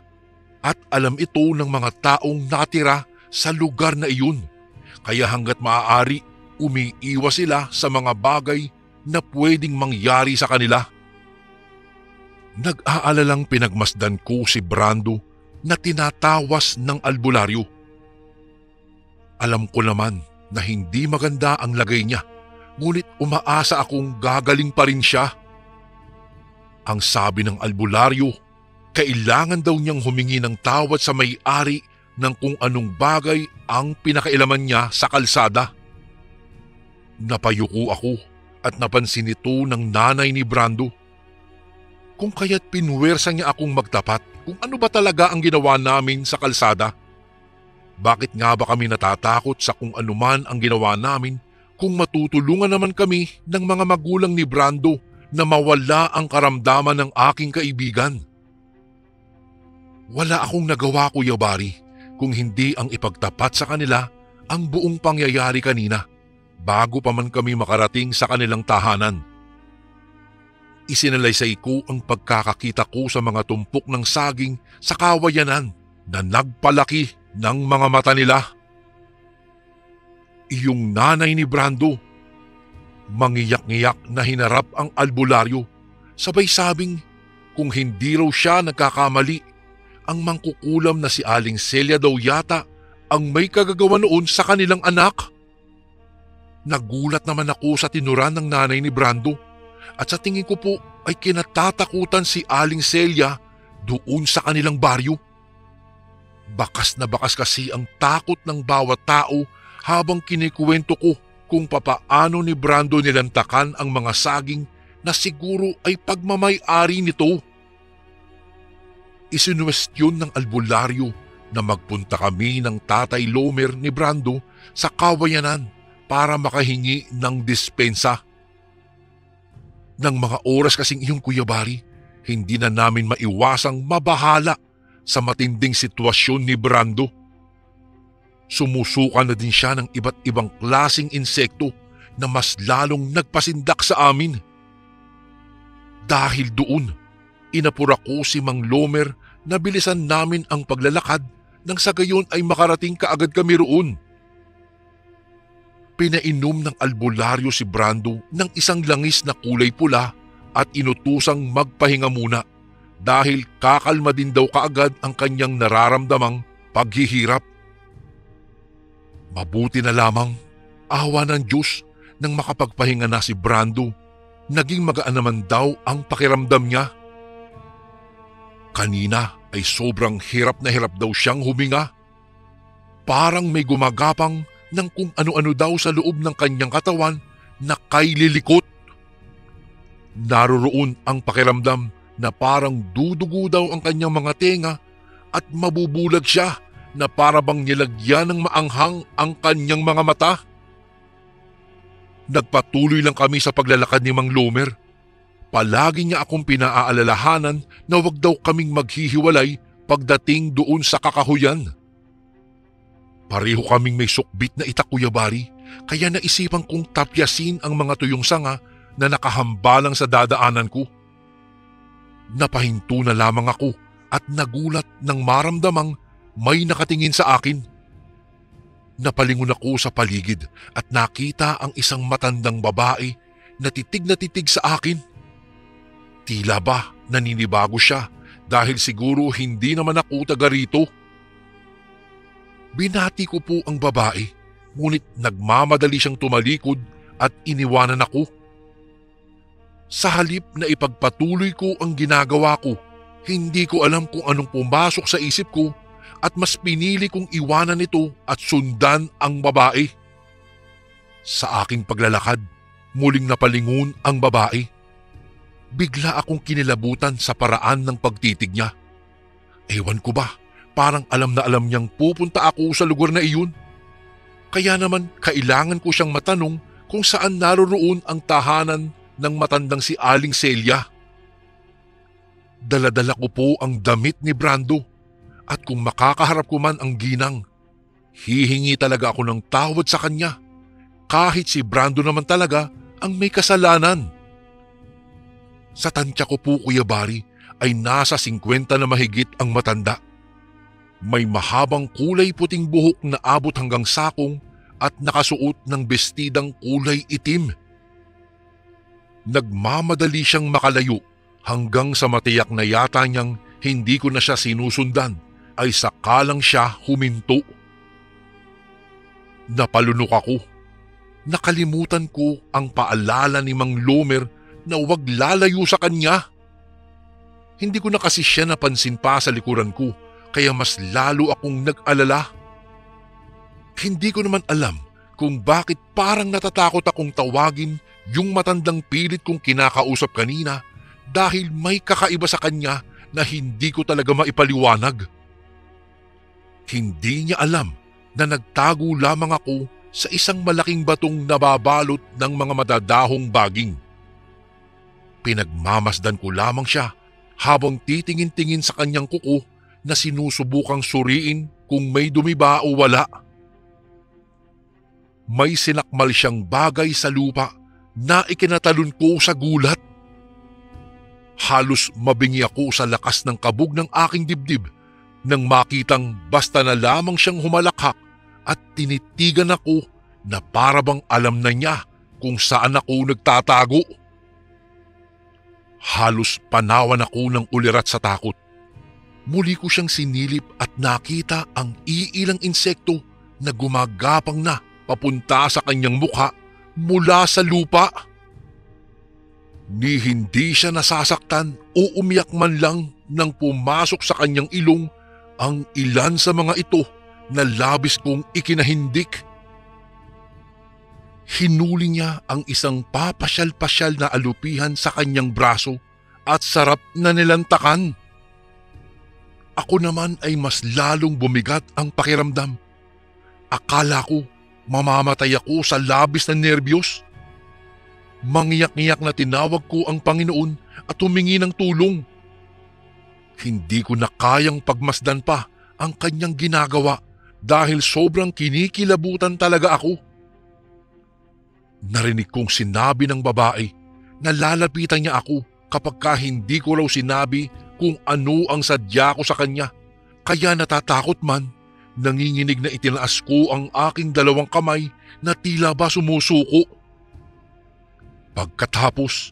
at alam ito ng mga taong natira sa lugar na iyon. Kaya hanggat maaari, umiiwas sila sa mga bagay na pwedeng mangyari sa kanila. Nag-aalalang pinagmasdan ko si Brando na tinatawas ng albularyo. Alam ko naman na hindi maganda ang lagay niya, ngunit umaasa akong gagaling pa rin siya. Ang sabi ng albularyo, kailangan daw niyang humingi ng tawad sa may-ari ng kung anong bagay ang pinakailaman niya sa kalsada. Napayuko ako at napansin ito ng nanay ni Brando. Kung kaya't pinwersa niya akong magtapat kung ano ba talaga ang ginawa namin sa kalsada. Bakit nga ba kami natatakot sa kung anuman ang ginawa namin kung matutulungan naman kami ng mga magulang ni Brando na mawala ang karamdaman ng aking kaibigan? Wala akong nagawa, Kuya Bari, kung hindi ang ipagtapat sa kanila ang buong pangyayari kanina bago pa man kami makarating sa kanilang tahanan. Isinalaysay ko ang pagkakakita ko sa mga tumpok ng saging sa kawayanan na nagpalaki ng mga mata nila. Iyong nanay ni Brando, mangiyak-ngiyak na hinarap ang albularyo, sabay sabing kung hindi raw siya nagkakamali, ang mangkukulam na si Aling Celia daw yata ang may kagagawa noon sa kanilang anak. Nagulat naman ako sa tinuran ng nanay ni Brando at sa tingin ko po ay kinatatakutan si Aling Celia doon sa kanilang baryo. Bakas na bakas kasi ang takot ng bawat tao habang kinikwento ko kung papaano ni Brando nilantakan ang mga saging na siguro ay pagmamay-ari nito. Isinuwestiyon ng albularyo na magpunta kami ng Tatay Lomer ni Brando sa kawayanan para makahingi ng dispensa. Nang mga oras kasing iyon, Kuya Bari, hindi na namin maiwasang mabahala sa matinding sitwasyon ni Brando. Sumusuka na din siya ng iba't ibang klasing insekto na mas lalong nagpasindak sa amin. Dahil doon, inapura ko si Mang Lomer na bilisan namin ang paglalakad nang sa gayon ay makarating kaagad kami roon. Pinainom ng albularyo si Brando ng isang langis na kulay pula at inutusang magpahinga muna dahil kakalma din daw kaagad ang kanyang nararamdamang paghihirap. Mabuti na lamang, awa ng Diyos, nang makapagpahinga na si Brando, naging magaan naman daw ang pakiramdam niya. Kanina ay sobrang hirap na hirap daw siyang huminga. Parang may gumagapang ng kung ano-ano daw sa loob ng kanyang katawan na kay lilikot. Naroroon ang pakiramdam na parang dudugo daw ang kanyang mga tenga at mabubulag siya na para bang nilagyan ng maanghang ang kanyang mga mata. Nagpatuloy lang kami sa paglalakad ni Mang Lomer. Palagi niya akong pinaaalalahanan na wag daw kaming maghihiwalay pagdating doon sa kakahuyan. Pareho kaming may sukbit na itak, Kuya Bari, kaya naisipan kong tapyasin ang mga tuyong sanga na nakahambalang sa dadaanan ko. Napahinto na lamang ako at nagulat nang maramdamang may nakatingin sa akin. Napalingon ako sa paligid at nakita ang isang matandang babae na titig sa akin. Tila ba naninibago siya dahil siguro hindi naman ako taga rito. Binati ko po ang babae, ngunit nagmamadali siyang tumalikod at iniwanan ako. Sa halip na ipagpatuloy ko ang ginagawa ko, hindi ko alam kung anong pumasok sa isip ko at mas pinili kong iwanan ito at sundan ang babae. Sa aking paglalakad, muling napalingon ang babae. Bigla akong kinilabutan sa paraan ng pagtitig niya. Ewan ko ba, parang alam na alam niyang pupunta ako sa lugar na iyon. Kaya naman kailangan ko siyang matanong kung saan naroroon ang tahanan ng matandang si Aling Celia. Daladala ko po ang damit ni Brando at kung makakaharap ko man ang ginang, hihingi talaga ako ng tawad sa kanya kahit si Brando naman talaga ang may kasalanan. Sa tansya ko po, Kuya Bari, ay nasa 50 na mahigit ang matanda. May mahabang kulay puting buhok na abot hanggang sakong at nakasuot ng bestidang kulay itim. Nagmamadali siyang makalayo hanggang sa matiyak na yata niyang hindi ko na siya sinusundan ay sakalang siya huminto. Napalunok ako. Nakalimutan ko ang paalala ni Mang Lomer na huwag lalayo sa kanya. Hindi ko na kasi siya napansin pa sa likuran ko kaya mas lalo akong nag-alala. Hindi ko naman alam kung bakit parang natatakot akong tawagin yung matandang pilit kong kinakausap kanina dahil may kakaiba sa kanya na hindi ko talaga maipaliwanag. Hindi niya alam na nagtago lamang ako sa isang malaking batong nababalot ng mga madadahong baging. Pinagmamasdan ko lamang siya habang titingin-tingin sa kanyang kuko na sinusubukang suriin kung may dumi ba o wala. May sinakmal siyang bagay sa lupa na ikinatalon ko sa gulat. Halos mabingi ako sa lakas ng kabog ng aking dibdib nang makitang basta na lamang siyang humalakhak at tinitigan ako na para bang alam na niya kung saan ako nagtatago. Halos panawan ako ng ulirat sa takot. Muli ko siyang sinilip at nakita ang iilang insekto na gumagapang na papunta sa kanyang mukha mula sa lupa. Ni hindi siya nasasaktan o umiyak man lang nang pumasok sa kanyang ilong ang ilan sa mga ito na labis kong ikinahindik. Hinuli niya ang isang papasyal-pasyal na alupihan sa kanyang braso at sarap na nilantakan. Ako naman ay mas lalong bumigat ang pakiramdam. Akala ko mamamatay ako sa labis na nerbiyos. Mangiyak-ngiyak na tinawag ko ang Panginoon at humingi ng tulong. Hindi ko na kayang pagmasdan pa ang kanyang ginagawa dahil sobrang kinikilabutan talaga ako. Narinig kong sinabi ng babae na lalapitan niya ako kapag hindi ko raw sinabi kung ano ang sadya ko sa kanya. Kaya natatakot man, nanginginig na itinaas ko ang aking dalawang kamay na tila ba sumusuko. Pagkatapos,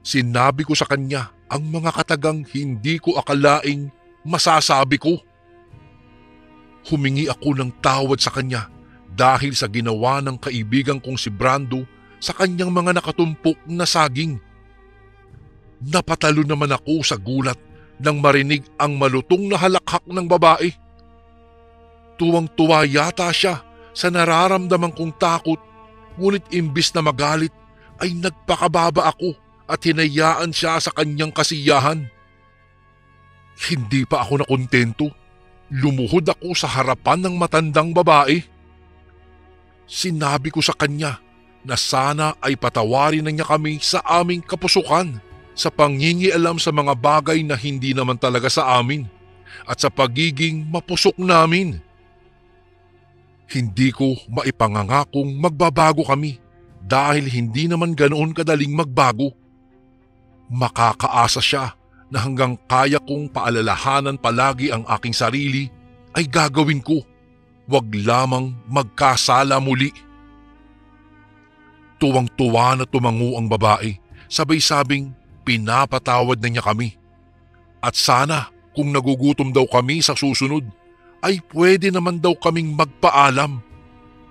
sinabi ko sa kanya ang mga katagang hindi ko akalaing masasabi ko. Humingi ako ng tawad sa kanya dahil sa ginawa ng kaibigan kong si Brando sa kanyang mga nakatumpok na saging. Napatalo naman ako sa gulat nang marinig ang malutong na halakhak ng babae. Tuwang-tuwa yata siya sa nararamdaman kong takot, ngunit imbis na magalit ay nagpakababa ako at hinayaan siya sa kanyang kasiyahan. Hindi pa ako nakontento. Lumuhod ako sa harapan ng matandang babae. Sinabi ko sa kanya na sana ay patawarin na niya kami sa aming kapusukan sa pangingialam sa mga bagay na hindi naman talaga sa amin at sa pagiging mapusok namin. Hindi ko maipangangakong magbabago kami dahil hindi naman ganoon kadaling magbago. Makakaasa siya na hanggang kaya kong paalalahanan palagi ang aking sarili ay gagawin ko. Wag lamang magkasala muli. Tuwang-tuwa na tumango ang babae, sabay-sabing pinapatawad na niya kami. At sana kung nagugutom daw kami sa susunod, ay pwede naman daw kaming magpaalam.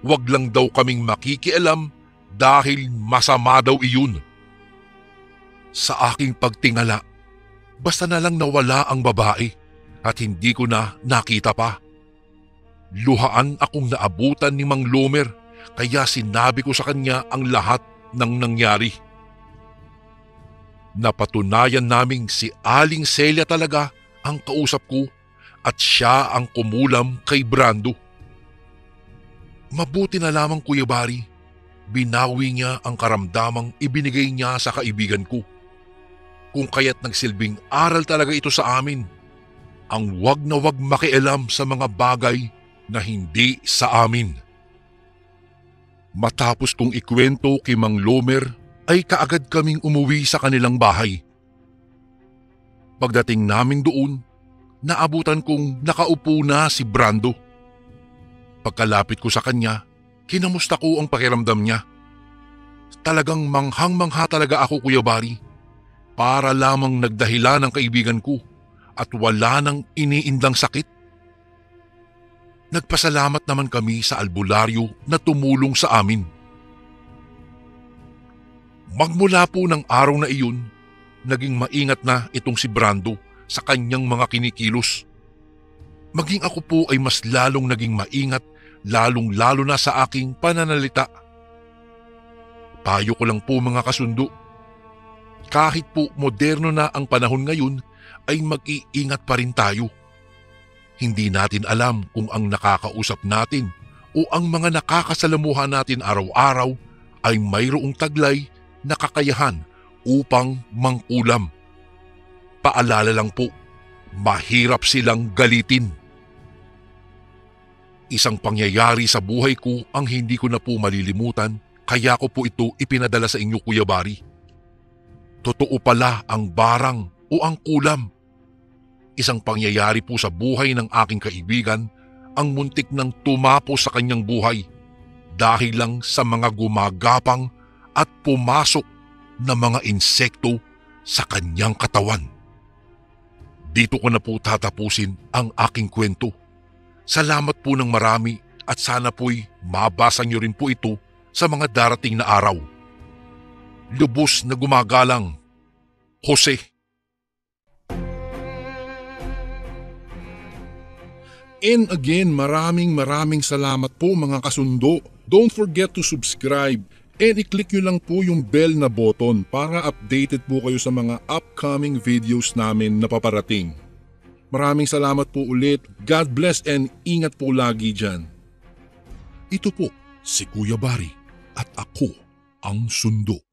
Wag lang daw kaming makikialam dahil masama daw iyon. Sa aking pagtingala, basta na lang nawala ang babae at hindi ko na nakita pa. Luhaan akong naabutan ni Mang Lomer kaya sinabi ko sa kanya ang lahat ng nangyari. Napatunayan naming si Aling Celia talaga ang kausap ko at siya ang kumulam kay Brando. Mabuti na lamang, Kuya Bari, binawi niya ang karamdamang ibinigay niya sa kaibigan ko. Kung kaya't nagsilbing aral talaga ito sa amin, ang wag na wag makialam sa mga bagay na hindi sa amin. Matapos kong ikwento kay Mang Lomer ay kaagad kaming umuwi sa kanilang bahay. Pagdating namin doon, naabutan kong nakaupo na si Brando. Pagkalapit ko sa kanya, kinamusta ko ang pakiramdam niya. Talagang manghang-mangha talaga ako, Kuya Bari. Para lamang nagdahilan ng kaibigan ko at wala nang iniindang sakit. Nagpasalamat naman kami sa albularyo na tumulong sa amin. Magmula po ng araw na iyon, naging maingat na itong si Brando sa kanyang mga kinikilos. Maging ako po ay mas lalong naging maingat, lalong-lalo na sa aking pananalita. Payo ko lang po, mga kasundo, kahit po moderno na ang panahon ngayon, ay mag-iingat pa rin tayo. Hindi natin alam kung ang nakakausap natin o ang mga nakakasalamuhan natin araw-araw ay mayroong taglay na kakayahan upang mangkulam. Paalala lang po, mahirap silang galitin. Isang pangyayari sa buhay ko ang hindi ko na po malilimutan, kaya ko po ito ipinadala sa inyo, Kuya Bari. Totoo pala ang barang o ang kulam. Isang pangyayari po sa buhay ng aking kaibigan ang muntik nang tumapos sa kanyang buhay dahil lang sa mga gumagapang at pumasok na mga insekto sa kanyang katawan. Dito ko na po tatapusin ang aking kwento. Salamat po ng marami at sana po'y mabasa niyo rin po ito sa mga darating na araw. Lubos na gumagalang, Jose.
And again, maraming salamat po, mga kasundo. Don't forget to subscribe and i-click nyo lang po yung bell na button para updated po kayo sa mga upcoming videos namin na paparating. Maraming salamat po ulit. God bless and ingat po lagi dyan. Ito po si Kuya Bari at ako ang Sundo.